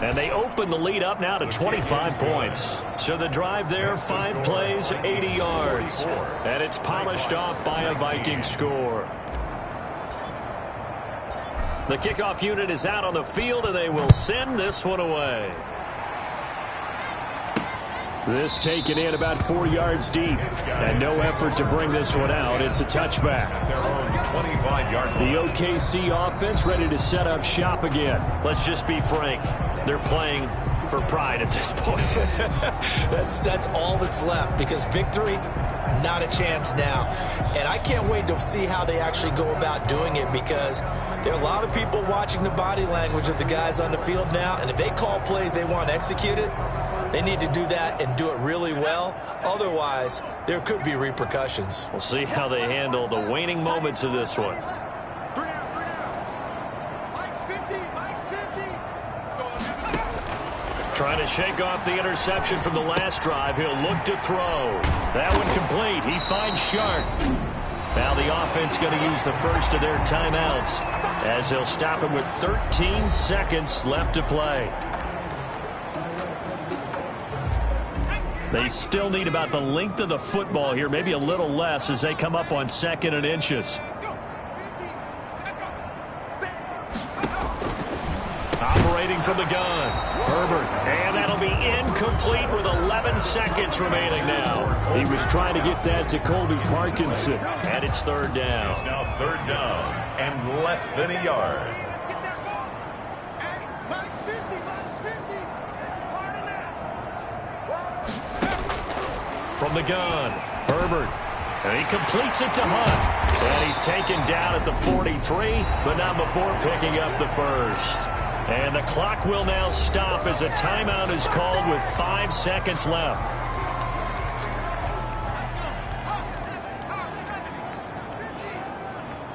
And they open the lead up now to 25 points. So the drive there, 5 plays, 80 yards. And it's polished off by a Viking score. The kickoff unit is out on the field, and they will send this one away. This taken in about 4 yards deep. And no effort to bring this one out. It's a touchback. The OKC offense ready to set up shop again. Let's just be frank. They're playing for pride at this point. That's all that's left, because victory, not a chance now. And I can't wait to see how they actually go about doing it, because there are a lot of people watching the body language of the guys on the field now, and if they call plays they want executed, they need to do that and do it really well. Otherwise, there could be repercussions. We'll see how they handle the waning moments of this one. Trying to shake off the interception from the last drive. He'll look to throw. That one complete. He finds Shark. Now the offense going to use the first of their timeouts, as he'll stop him with 13 seconds left to play. They still need about the length of the football here, maybe a little less, as they come up on 2nd and inches. Operating from the gun, Herbert, and that'll be incomplete with 11 seconds remaining now. He was trying to get that to Colby Parkinson, and it's 3rd down. It's now 3rd down and less than a yard. From the gun, Herbert, and he completes it to Hunt. And he's taken down at the 43, but not before picking up the first. And the clock will now stop as a timeout is called with 5 seconds left.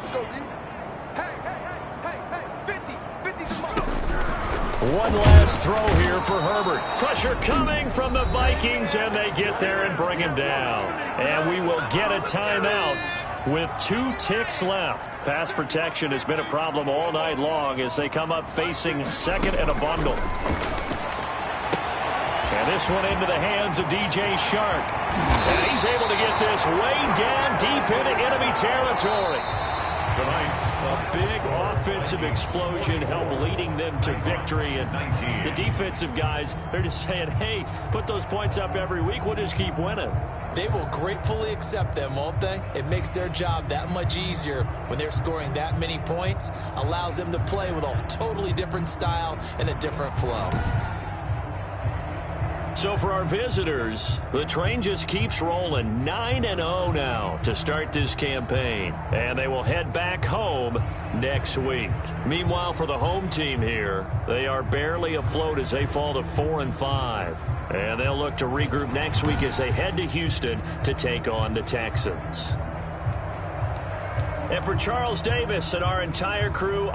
Let's go, D. Hey, 50's the mark. One last throw here for Herbert. Pressure coming from the Vikings, and they get there and bring him down. And we will get a timeout with 2 ticks left. Pass protection has been a problem all night long as they come up facing 2nd and a bundle. And this one into the hands of DJ Shark. And he's able to get this way down deep into enemy territory. Tonight, A big offensive explosion helped leading them to victory. And the defensive guys, they're just saying, hey, put those points up every week. We'll just keep winning. They will gratefully accept them, won't they? It makes their job that much easier when they're scoring that many points. Allows them to play with a totally different style and a different flow. So for our visitors, the train just keeps rolling. 9-0 now to start this campaign. And they will head back home next week. Meanwhile, for the home team here, they are barely afloat as they fall to 4-5. And they'll look to regroup next week as they head to Houston to take on the Texans. And for Charles Davis and our entire crew,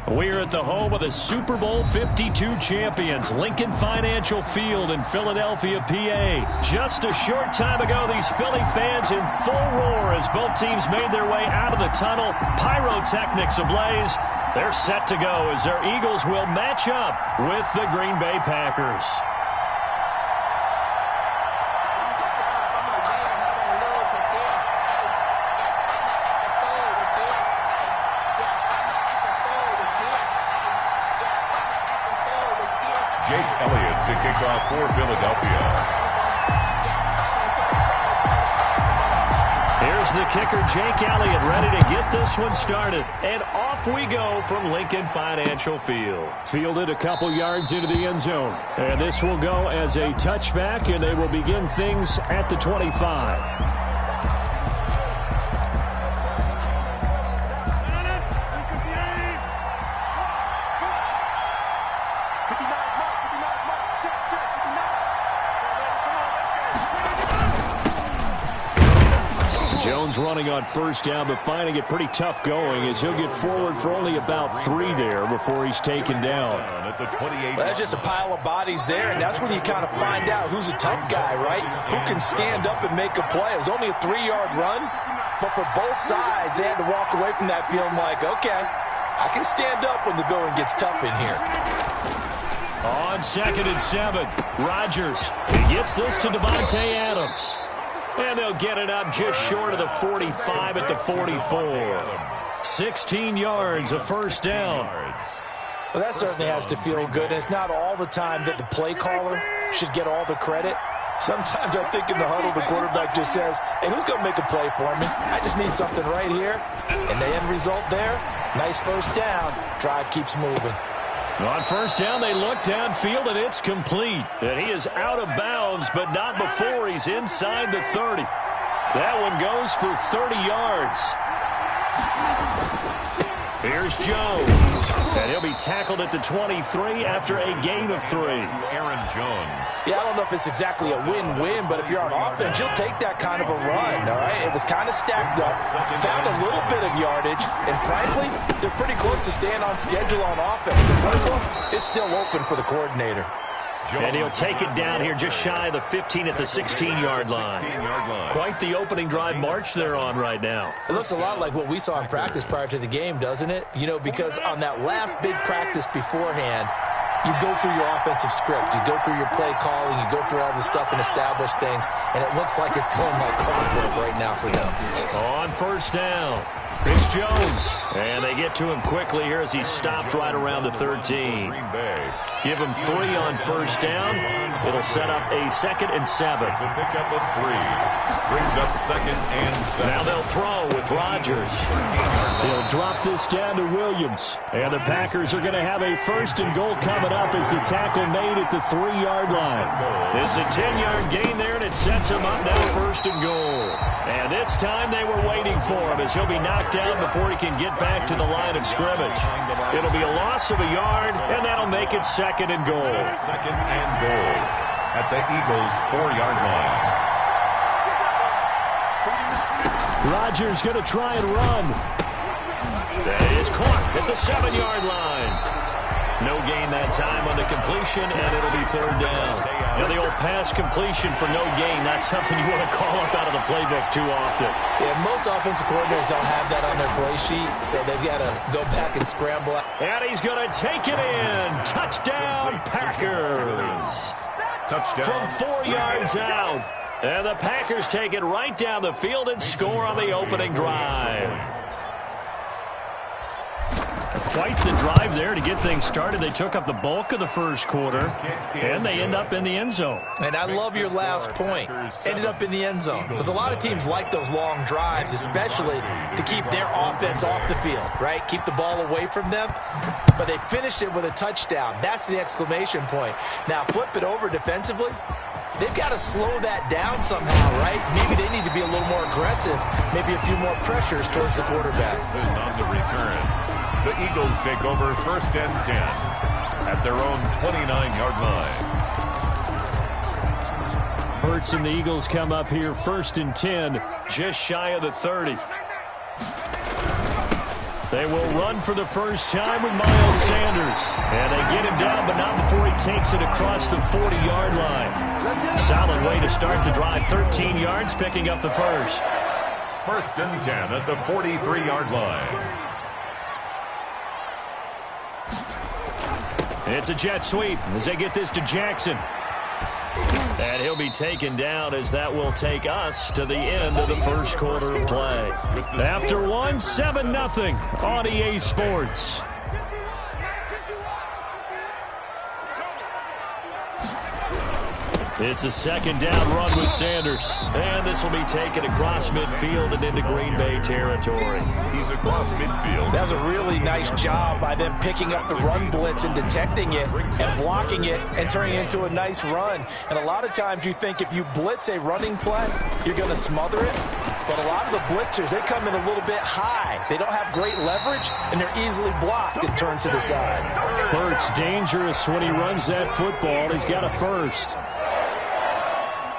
We're at the home of the Super Bowl 52 champions, Lincoln Financial Field in Philadelphia, PA. Just a short time ago, these Philly fans in full roar as both teams made their way out of the tunnel. Pyrotechnics ablaze. They're set to go as their Eagles will match up with the Green Bay Packers. Jake Elliott to kick off for Philadelphia. Here's the kicker, Jake Elliott, ready to get this one started. And off we go from Lincoln Financial Field. Fielded a couple yards into the end zone. And this will go as a touchback, and they will begin things at the 25. Jones running on first down, but finding it pretty tough going as he'll get forward for only about 3 there before he's taken down. Well, that's just a pile of bodies there, and that's when you kind of find out who's a tough guy, right? Who can stand up and make a play. It was only a 3-yard run, but for both sides, they had to walk away from that feeling like, okay, I can stand up when the going gets tough in here. On 2nd and 7, Rodgers. He gets this to Devontae Adams. And they'll get it up just short of the 45 at the 44. 16 yards, a first down. Well, that certainly has to feel good. And it's not all the time that the play caller should get all the credit. Sometimes I think in the huddle, the quarterback just says, hey, who's going to make a play for me? I just need something right here. And the end result there, nice first down. Drive keeps moving. On first down, they look downfield, and it's complete. And he is out of bounds, but not before he's inside the 30. That one goes for 30 yards. Here's Jones. And he'll be tackled at the 23 after a gain of 3. Aaron Jones. Yeah, I don't know if it's exactly a win-win, but if you're on offense, you'll take that kind of a run, all right? It was kind of stacked up, found a little bit of yardage, and frankly, they're pretty close to staying on schedule on offense. The playbook is still open for the coordinator. And he'll take it down here just shy of the 15 at the 16-yard line. Quite the opening drive march they're on right now. It looks a lot like what we saw in practice prior to the game, doesn't it? You know, because on that last big practice beforehand, you go through your offensive script. You go through your play calling. You go through all the stuff and establish things. And it looks like it's going like clockwork right now for them. On first down, it's Jones. And they get to him quickly here as he's stopped right around the 13. Give him 3 on first down. It'll set up a 2nd and 7. It's a pickup of 3. Brings up 2nd and 7. Now they'll throw with Rodgers. He'll drop this down to Williams. And the Packers are going to have a 1st and goal coming up as the tackle made at the 3-yard line. It's a 10-yard gain there, and it sets him up now 1st and goal. And this time they were waiting for him as he'll be knocked out before he can get back to the line of scrimmage. It'll be a loss of a yard, and that'll make it 2nd and goal. 2nd and goal at the Eagles' 4-yard line. Rodgers going to try and run. That is caught at the 7-yard line. No gain that time on the completion, and it'll be 3rd down. Now the old pass completion for no gain, not something you want to call up out of the playbook too often. Yeah, most offensive coordinators don't have that on their play sheet, so they've got to go back and scramble. And he's going to take it in. Touchdown, Packers. Touchdown. From 4 yards out. And the Packers take it right down the field and score on the opening drive. Quite the drive there to get things started. They took up the bulk of the first quarter, and they end up in the end zone. And I love your last point. Ended up in the end zone. Because a lot of teams like those long drives, especially to keep their offense off the field, right? Keep the ball away from them. But they finished it with a touchdown. That's the exclamation point. Now, flip it over defensively. They've got to slow that down somehow, right? Maybe they need to be a little more aggressive. Maybe a few more pressures towards the quarterback. On the return. The Eagles take over 1st and 10 at their own 29-yard line. Hurts and the Eagles come up here 1st and 10, just shy of the 30. They will run for the first time with Miles Sanders. And they get him down, but not before he takes it across the 40-yard line. Solid way to start the drive. 13 yards, picking up the first. First and 10 at the 43-yard line. It's a jet sweep as they get this to Jackson. And he'll be taken down as that will take us to the end of the first quarter of play. After one, 7-0 on EA Sports. It's a second down run with Sanders. And this will be taken across midfield and into Green Bay territory. He's across midfield. That was a really nice job by them picking up the run blitz and detecting it and blocking it and turning it into a nice run. And a lot of times you think if you blitz a running play, you're going to smother it. But a lot of the blitzers, they come in a little bit high. They don't have great leverage, and they're easily blocked and turned to the side. Hurts dangerous when he runs that football. He's got a first.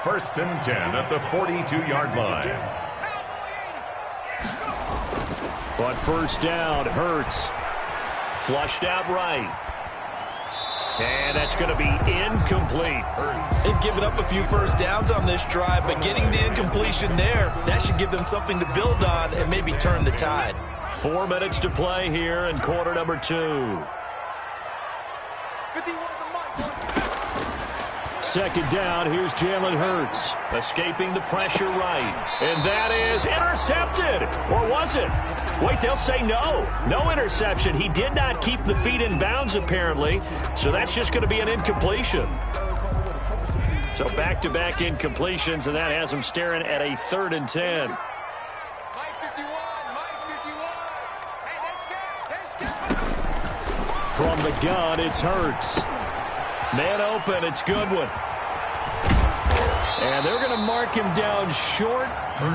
First and 10 at the 42-yard line. But first down, Hurts. Flushed out right. And that's going to be incomplete. They've given up a few first downs on this drive, but getting the incompletion there, that should give them something to build on and maybe turn the tide. 4 minutes to play here in quarter number 2. Second down, here's Jalen Hurts. Escaping the pressure right. And that is intercepted. Or was it? Wait, they'll say no. No interception. He did not keep the feet in bounds, apparently. So that's just going to be an incompletion. So back-to-back incompletions, and that has him staring at a 3rd and 10. From the gun, it's Hurts. Man open, it's Goodwin. And they're going to mark him down short,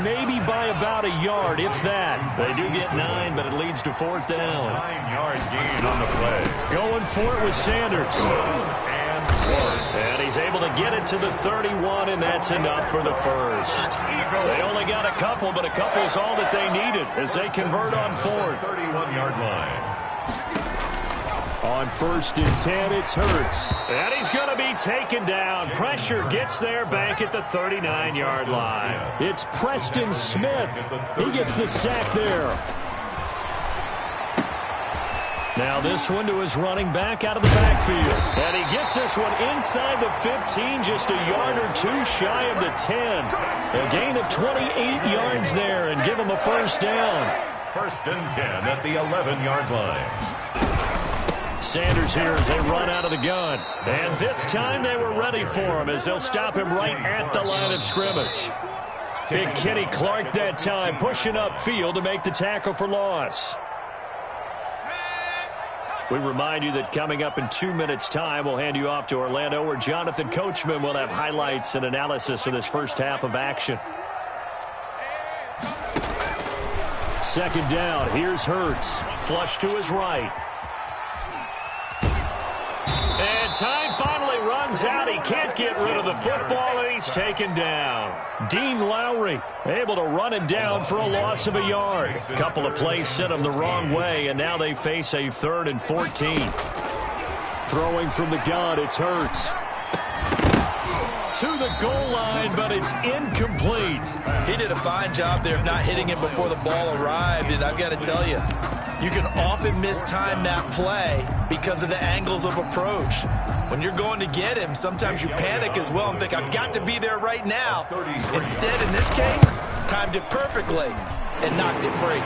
maybe by about a yard, if that. They do get 9, but it leads to 4th down. 9-yard gain on the play. Going for it with Sanders. And he's able to get it to the 31, and that's enough for the first. They only got a couple, but a couple is all that they needed as they convert on 4th. 31-yard line. On 1st and 10, it's Hurts. And he's going to be taken down. Pressure gets there back at the 39-yard line. It's Preston Smith. He gets the sack there. Now this one to his running back out of the backfield. And he gets this one inside the 15, just a yard or two shy of the 10. A gain of 28 yards there and give him a first down. First and 10 at the 11-yard line. Sanders here as they run out of the gun. And this time they were ready for him as they'll stop him right at the line of scrimmage. Big Kenny Clark that time pushing upfield to make the tackle for loss. We remind you that coming up in 2 minutes' time, we'll hand you off to Orlando, where Jonathan Coachman will have highlights and analysis of this first half of action. Second down, here's Hurts. Flush to his right. And time finally runs out. He can't get rid of the football, and he's taken down. Dean Lowry able to run him down for a loss of a yard. A couple of plays sent him the wrong way, and now they face a 3rd and 14. Throwing from the gun, it's Hurts. To the goal line, but it's incomplete. He did a fine job there of not hitting him before the ball arrived, and I've got to tell you, you can often mistime that play because of the angles of approach. When you're going to get him, sometimes you panic as well and think, I've got to be there right now. Instead, in this case, timed it perfectly and knocked it free.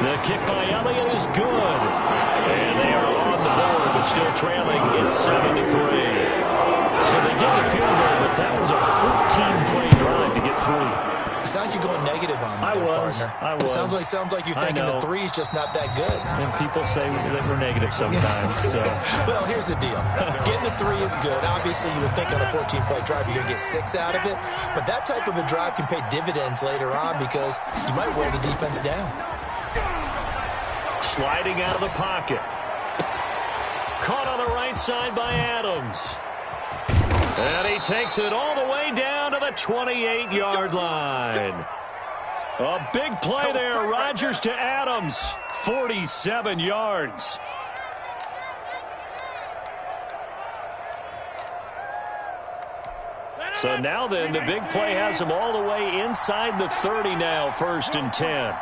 The kick by Elliott is good. And they are on the board, but still trailing. It's 7-3. So they get the field goal, but that was a 14-play drive to get 3. It sounds like you're going negative on me, I was. It sounds like you're thinking the 3's just not that good. And people say that we're negative sometimes. So. Well, here's the deal. Getting the 3 is good. Obviously, you would think on a 14-play drive you're going to get 6 out of it. But that type of a drive can pay dividends later on because you might wear the defense down. Sliding out of the pocket. Caught on the right side by Adams. And he takes it all the way down to the 28-yard line. A big play there. Rodgers to Adams. 47 yards. So now then, the big play has him all the way inside the 30 now, 1st and 10.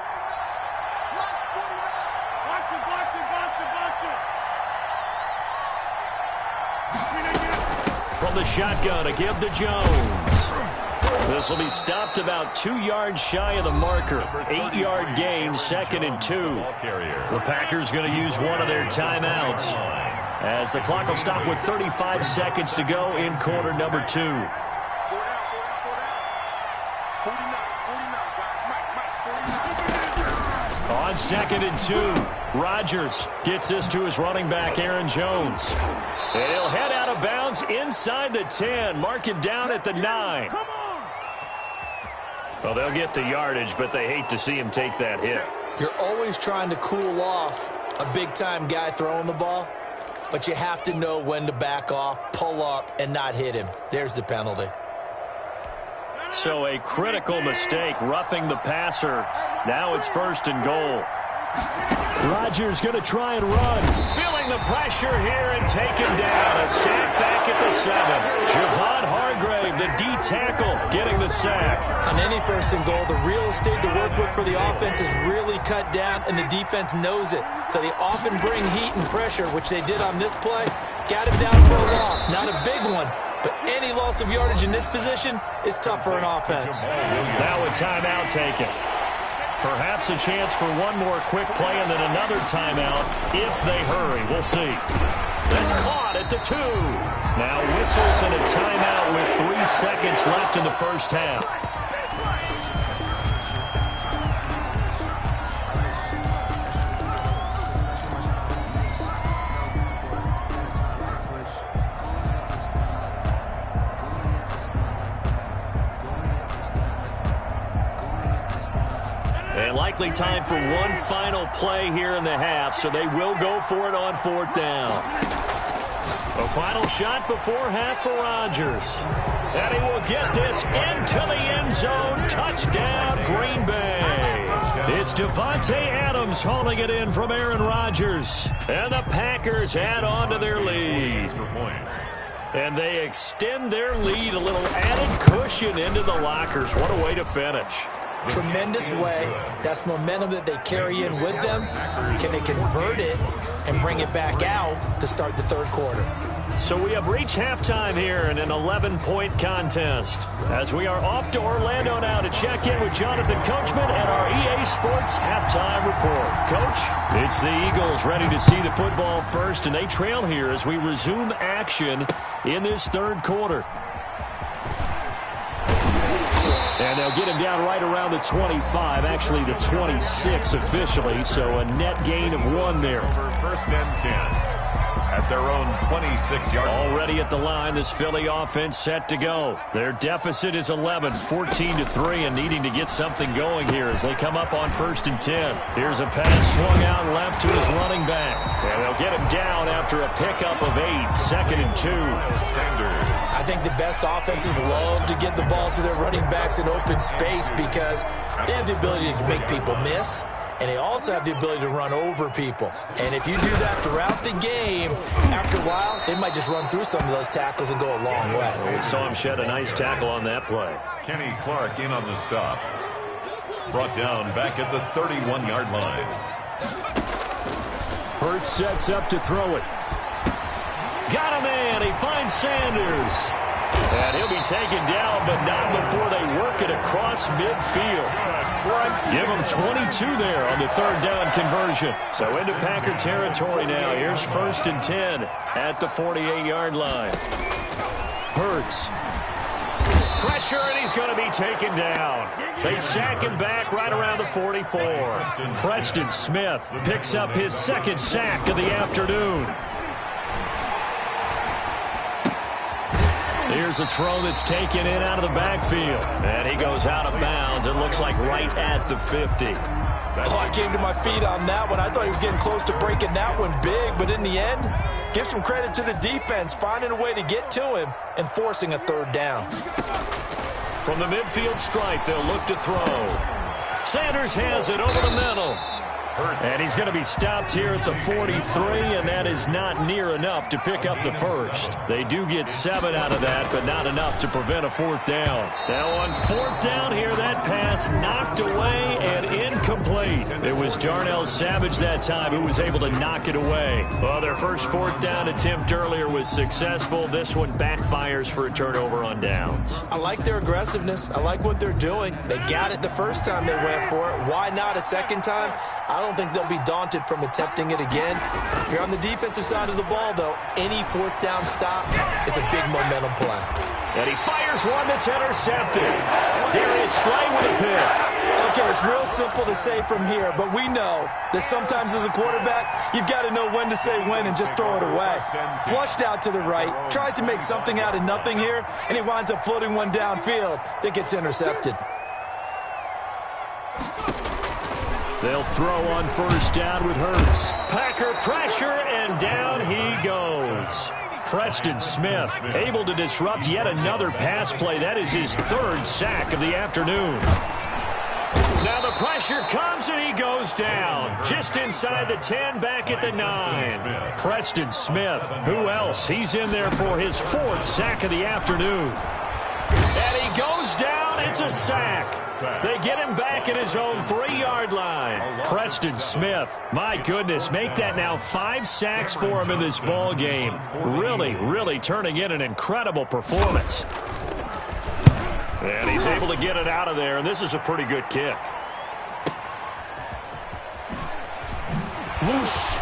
From the shotgun, a give to Jones. This will be stopped about 2 yards shy of the marker. 8-yard gain, 2nd and 2. The Packers going to use one of their timeouts, as the clock will stop with 35 seconds to go in quarter number 2. On 2nd and 2, Rodgers gets this to his running back, Aaron Jones. And he'll head out of bounds inside the 10, mark it down at the 9. Well, they'll get the yardage, but they hate to see him take that hit. You're always trying to cool off a big-time guy throwing the ball, but you have to know when to back off, pull up, and not hit him. There's the penalty. So a critical mistake, roughing the passer. Now it's 1st and goal. Rodgers going to try and run. Feeling the pressure here and taken down. A sack back at the 7. Javon Hargrave, the D tackle, getting the sack. On any 1st and goal, the real estate to work with for the offense is really cut down, and the defense knows it. So they often bring heat and pressure, which they did on this play. Got him down for a loss. Not a big one, but any loss of yardage in this position is tough for an offense. Now a timeout taken. Perhaps a chance for one more quick play and then another timeout if they hurry. We'll see. That's caught at the 2. Now whistles and a timeout with 3 seconds left in the first half. And likely time for one final play here in the half, so they will go for it on 4th down. A final shot before half for Rodgers. And he will get this into the end zone. Touchdown, Green Bay. It's Devontae Adams hauling it in from Aaron Rodgers. And the Packers add on to their lead. And they extend their lead, a little added cushion into the lockers. What a way to finish. Tremendous way. That's momentum that they carry in with them. Can they convert it and bring it back out to start the 3rd quarter? So we have reached halftime here in an 11-point contest, as we are off to Orlando now to check in with Jonathan Coachman and our EA Sports halftime report. Coach, it's the Eagles ready to see the football first, and they trail here as we resume action in this 3rd quarter. And they'll get him down right around the 25, actually the 26 officially, so a net gain of 1 there. 1st and 10 at their own 26-yard. Already at the line, this Philly offense set to go. Their deficit is 11, 14-3, and needing to get something going here as they come up on 1st and 10. Here's a pass swung out left to his running back. And they'll get him down after a pickup of 8, 2nd and 2. Sanders. I think the best offenses love to get the ball to their running backs in open space because they have the ability to make people miss, and they also have the ability to run over people. And if you do that throughout the game, after a while, they might just run through some of those tackles and go a long way. We saw him shed a nice tackle on that play. Kenny Clark in on the stop. Brought down back at the 31-yard line. Hurts sets up to throw it. Got a man. He finds Sanders. And he'll be taken down, but not before they work it across midfield. Give him 22 there on the 3rd down conversion. So into Packer territory now. Here's 1st and 10 at the 48-yard line. Hurts. Pressure, and he's going to be taken down. They sack him back right around the 44. Preston Smith picks up his 2nd sack of the afternoon. Here's a throw that's taken in out of the backfield. And he goes out of bounds. It looks like right at the 50. Oh, I came to my feet on that one. I thought he was getting close to breaking that one big. But in the end, give some credit to the defense, finding a way to get to him and forcing a 3rd down. From the midfield stripe, they'll look to throw. Sanders has it over the middle. And he's going to be stopped here at the 43, and that is not near enough to pick up the first. They do get 7 out of that, but not enough to prevent a 4th down. Now on 4th down here, that pass knocked away and incomplete. It was Darnell Savage that time who was able to knock it away. Well, their first 4th down attempt earlier was successful. This one backfires for a turnover on downs. I like their aggressiveness. I like what they're doing. They got it the first time they went for it. Why not a second time? I don't think they'll be daunted from attempting it again. If you're on the defensive side of the ball, though, any 4th down stop is a big momentum play. And he fires one that's intercepted. Darius Slay with a pick. Okay, it's real simple to say from here, but we know that sometimes as a quarterback, you've got to know when to say when and just throw it away. Flushed out to the right, tries to make something out of nothing here, and he winds up floating one downfield that gets intercepted. They'll throw on 1st down with Hurts. Packer pressure, and down he goes. Preston Smith able to disrupt yet another pass play. That is his 3rd sack of the afternoon. Now the pressure comes, and he goes down. Just inside the 10, back at the 9. Preston Smith, who else? He's in there for his 4th sack of the afternoon. And he goes down. It's a sack. They get him back at his own 3-yard line. Preston Smith, my goodness, make that now 5 sacks for him in this ball game. Really turning in an incredible performance. And he's able to get it out of there, and this is a pretty good kick. Whoosh.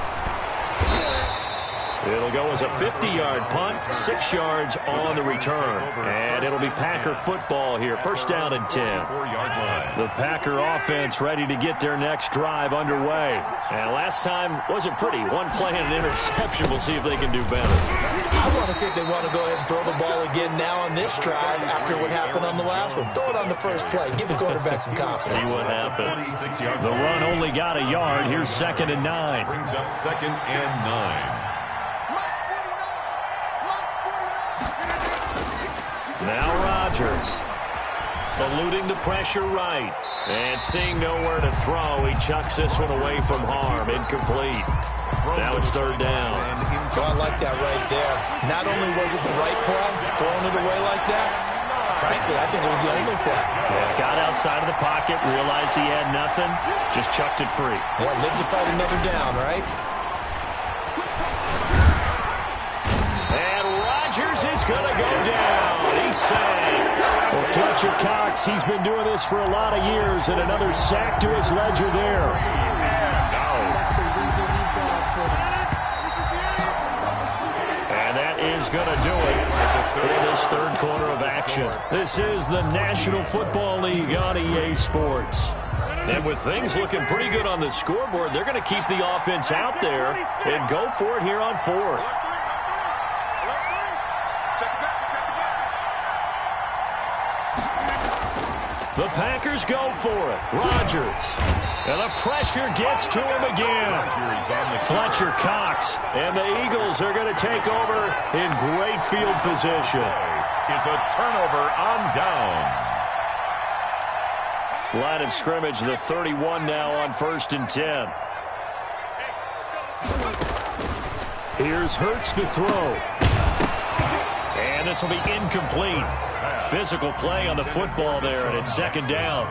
It'll go as a 50-yard punt, 6 yards on the return. And it'll be Packer football here, 1st down and 10. The Packer offense ready to get their next drive underway. And last time wasn't pretty. 1 play and an interception. We'll see if they can do better. I want to see if they want to go ahead and throw the ball again now on this drive after what happened on the last one. Throw it on the first play. Give the quarterback some confidence. See what happens. The run only got a yard. Here's 2nd and 9. Brings up 2nd and 9. Now Rodgers, eluding the pressure right, and seeing nowhere to throw, he chucks this one away from harm, incomplete. Now it's 3rd down. Well, I like that right there. Not only was it the right play, throwing it away like that, frankly, I think it was the only play. Yeah, got outside of the pocket, realized he had nothing, just chucked it free. Yeah, live to fight another down, right? And Rodgers is going to go down. He's sacked. Well, Fletcher Cox, he's been doing this for a lot of years, and another sack to his ledger there. And that is going to do it for this 3rd quarter of action. This is the National Football League on EA Sports. And with things looking pretty good on the scoreboard, they're going to keep the offense out there and go for it here on 4th. The Packers go for it. Rodgers. And the pressure gets to him again. Fletcher Cox. And the Eagles are going to take over in great field position. Is a turnover on downs. Line of scrimmage, the 31 now on 1st and 10. Here's Hurts to throw. And this will be incomplete. Physical play on the football there, and it's 2nd down.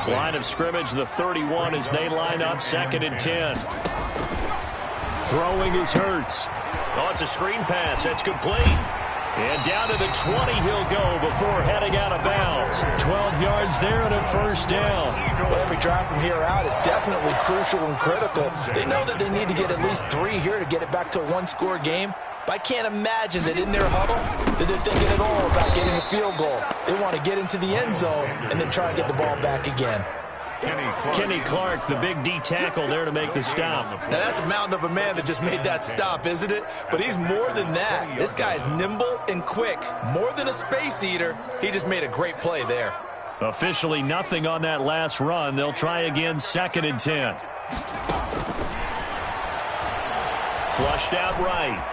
Line of scrimmage, the 31 as they line up 2nd and 10. Throwing is Hurts. Oh, it's a screen pass. That's complete. And down to the 20 he'll go before heading out of bounds. 12 yards there and a 1st down. Well, every drive from here out is definitely crucial and critical. They know that they need to get at least 3 here to get it back to a 1-score game. But I can't imagine that in their huddle that they're thinking at all about getting a field goal. They want to get into the end zone and then try and get the ball back again. Kenny Clark, the big D tackle there to make the stop. Now, that's a mountain of a man that just made that stop, isn't it? But he's more than that. This guy's nimble and quick. More than a space eater, he just made a great play there. Officially nothing on that last run. They'll try again 2nd and 10. Flushed out right.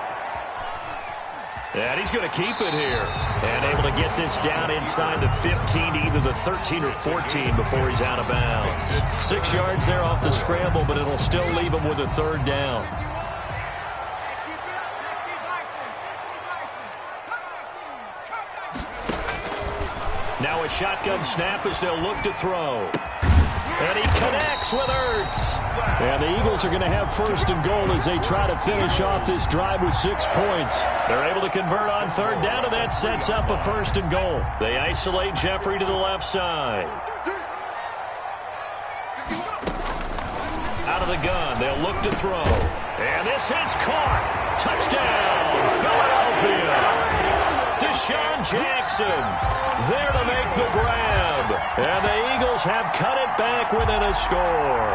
And he's going to keep it here. And able to get this down inside the 15 to either the 13 or 14 before he's out of bounds. 6 yards there off the scramble, but it'll still leave him with a third down. Now a shotgun snap as they'll look to throw. And he connects with Ertz. And the Eagles are going to have first and goal as they try to finish off this drive with 6 points. They're able to convert on third down, and that sets up a first and goal. They isolate Jeffrey to the left side. Out of the gun, they'll look to throw. And this is caught. Touchdown, Philadelphia. Deshaun Jackson there to make the grab. And the Eagles have cut it back within a score.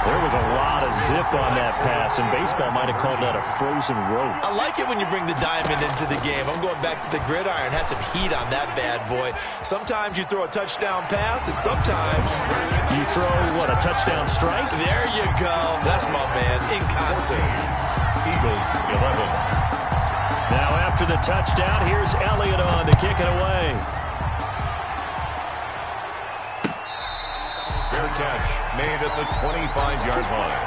There was a lot of zip on that pass, and baseball might have called that a frozen rope. I like it when you bring the diamond into the game. I'm going back to the gridiron. Had some heat on that bad boy. Sometimes you throw a touchdown pass, and sometimes you throw, what, a touchdown strike? There you go. That's my man, in concert. Eagles 11. Now after the touchdown, here's Elliott on to kick it away. Fair catch made at the 25-yard line.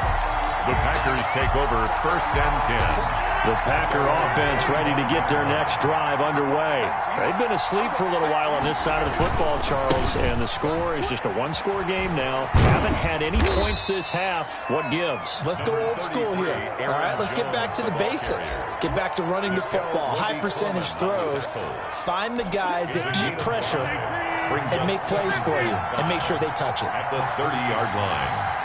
The Packers take over first and 10. The Packer offense ready to get their next drive underway. They've been asleep for a little while on this side of the football, Charles, and the score is just a one-score game now. Haven't had any points this half. What gives? Let's go old school here. All right, let's get back to the basics. Get back to running the football, high percentage throws. Find the guys that eat pressure and make plays for you and make sure they touch it. At the 30-yard line.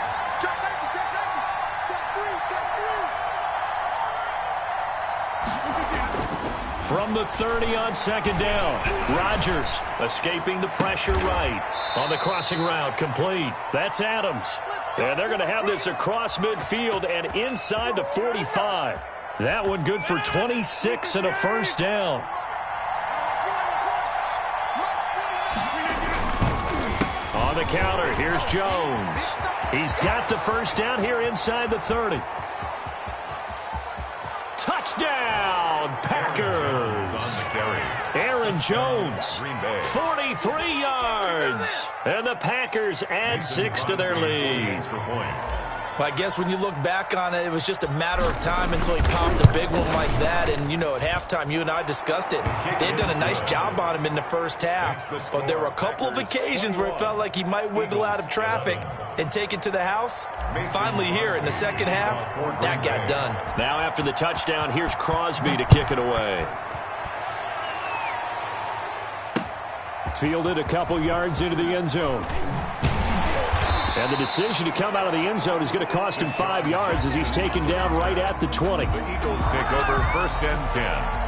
From the 30 on second down, Rodgers escaping the pressure right. On the crossing route, complete. That's Adams. And they're going to have this across midfield and inside the 45. That one good for 26 and a first down. On the counter, here's Jones. He's got the first down here inside the 30. Touchdown, Packers. Aaron Jones, 43 yards. And the Packers add 6 to their lead. Well, I guess when you look back on it, it was just a matter of time until he popped a big one like that. And, you know, at halftime, you and I discussed it. They'd done a nice job on him in the first half. But there were a couple of occasions where it felt like he might wiggle out of traffic and take it to the house. Finally here in the second half, that got done. Now after the touchdown, here's Crosby to kick it away. Fielded a couple yards into the end zone. And the decision to come out of the end zone is going to cost him 5 yards as he's taken down right at the 20. The Eagles take over first and 10.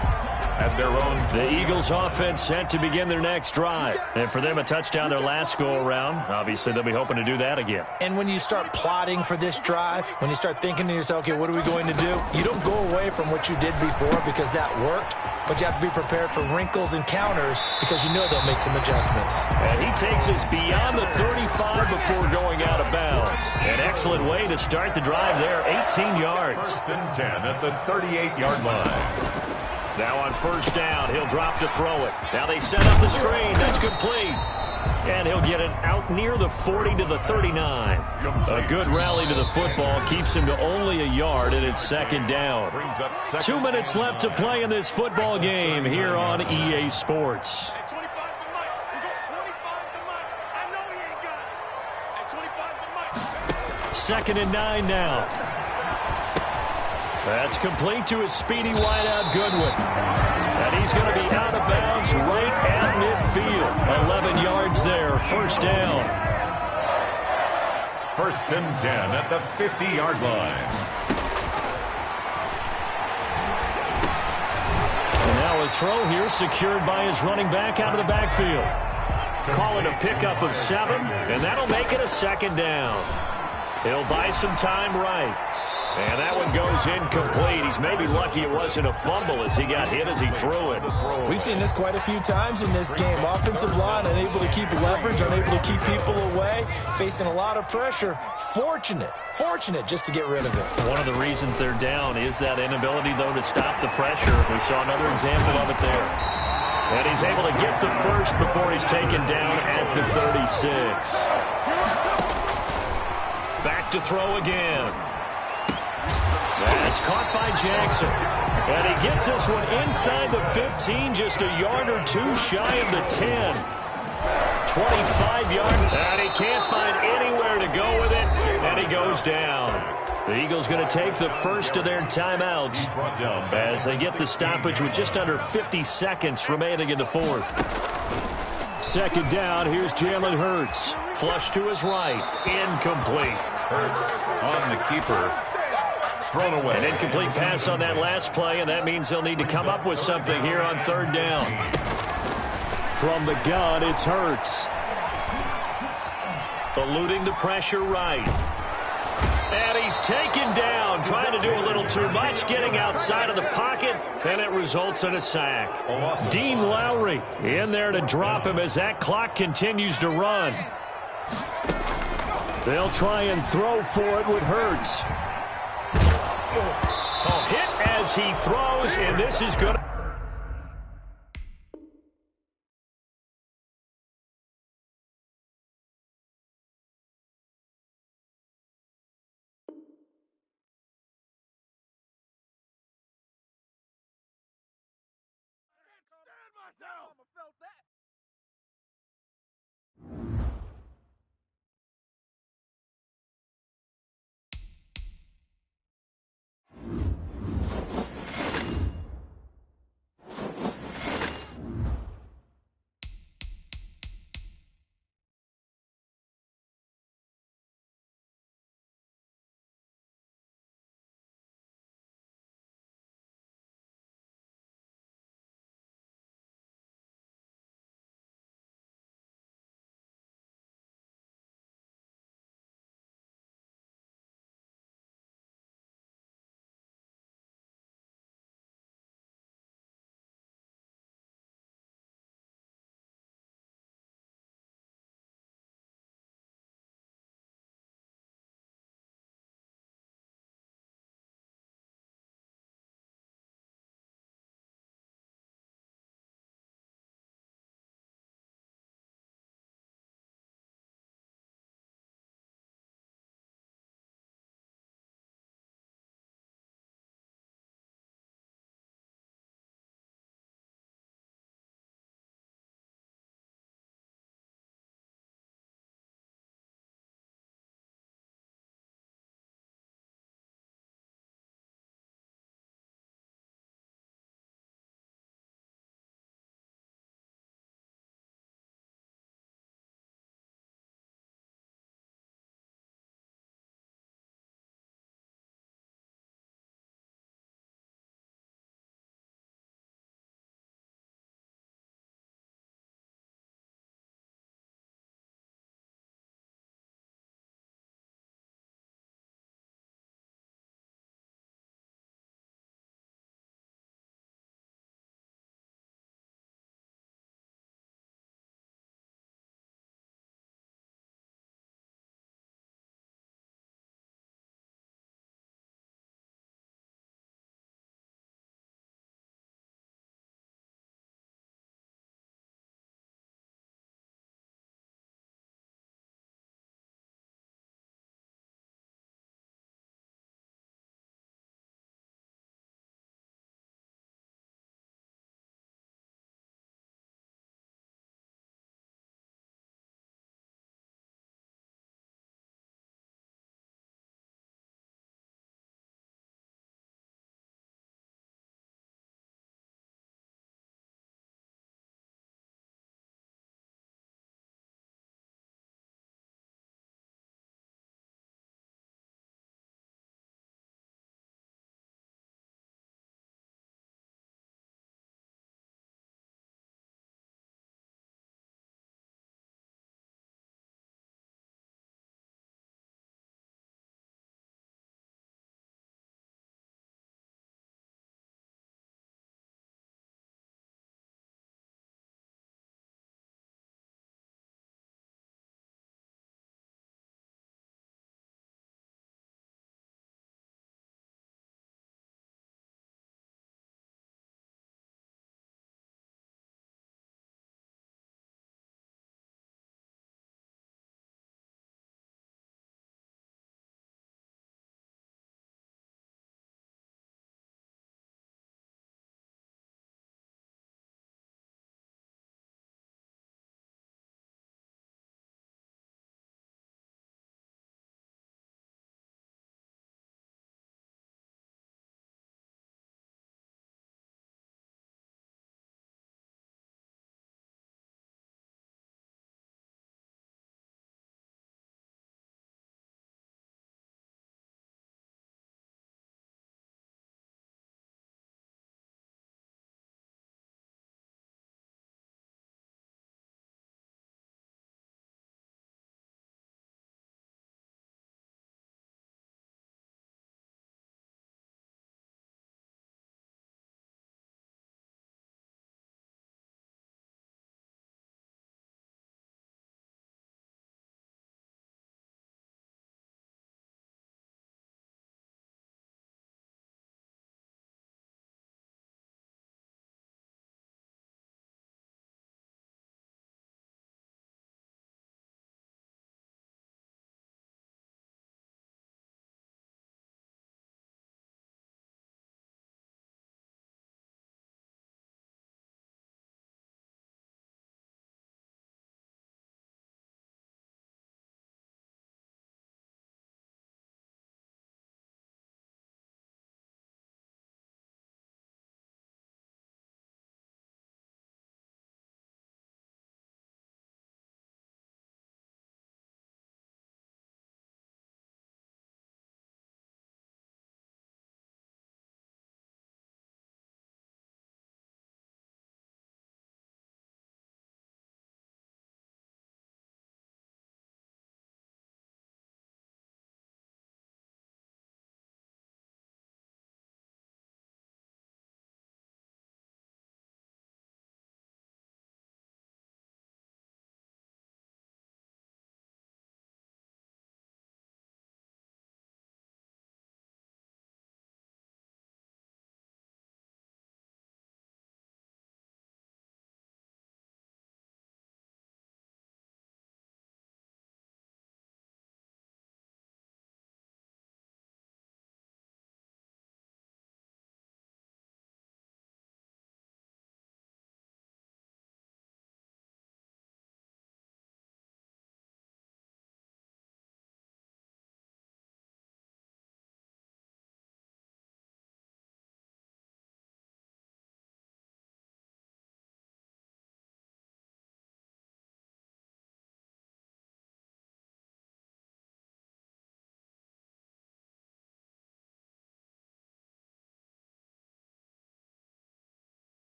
At their own. The Eagles offense set to begin their next drive. And for them, a touchdown their last go-around. Obviously, they'll be hoping to do that again. And when you start plotting for this drive, when you start thinking to yourself, okay, what are we going to do? You don't go away from what you did before because that worked. But you have to be prepared for wrinkles and counters because you know they'll make some adjustments. And he takes us beyond the 35 before going out of bounds. An excellent way to start the drive there, 18 yards. First and 10 at the 38-yard line. Now on first down, he'll drop to throw it. Now they set up the screen. That's complete. And he'll get it out near the 40 to the 39. A good rally to the football keeps him to only a yard, and it's second down. 2 minutes left to play in this football game here on EA Sports. Second and 9 now. That's complete to his speedy wideout Goodwin. And he's going to be out of bounds right at midfield. 11 yards there, first down. First and 10 at the 50-yard line. And now a throw here secured by his running back out of the backfield. Call it a pickup of 7, and that'll make it a second down. He'll buy some time right. And that one goes incomplete. He's maybe lucky it wasn't a fumble as he got hit as he threw it. We've seen this quite a few times in this game. Offensive line unable to keep leverage, unable to keep people away, facing a lot of pressure. Fortunate just to get rid of it. One of the reasons they're down is that inability, though, to stop the pressure. We saw another example of it there. And he's able to get the first before he's taken down at the 36. Back to throw again. That's caught by Jackson. And he gets this one inside the 15, just a yard or two shy of the 10. 25 yards, and he can't find anywhere to go with it, and he goes down. The Eagles going to take the first of their timeouts as they get the stoppage with just under 50 seconds remaining in the fourth. Second down, here's Jalen Hurts. Flush to his right, incomplete. Hurts on the keeper. Thrown away. An incomplete pass on that last play, and that means they'll need to come up with something here on third down. From the gun, it's Hurts. Eluding the pressure right. And he's taken down, trying to do a little too much, getting outside of the pocket, and it results in a sack. Dean Lowry in there to drop him as that clock continues to run. They'll try and throw for it with Hurts. Hit as he throws, and this is good.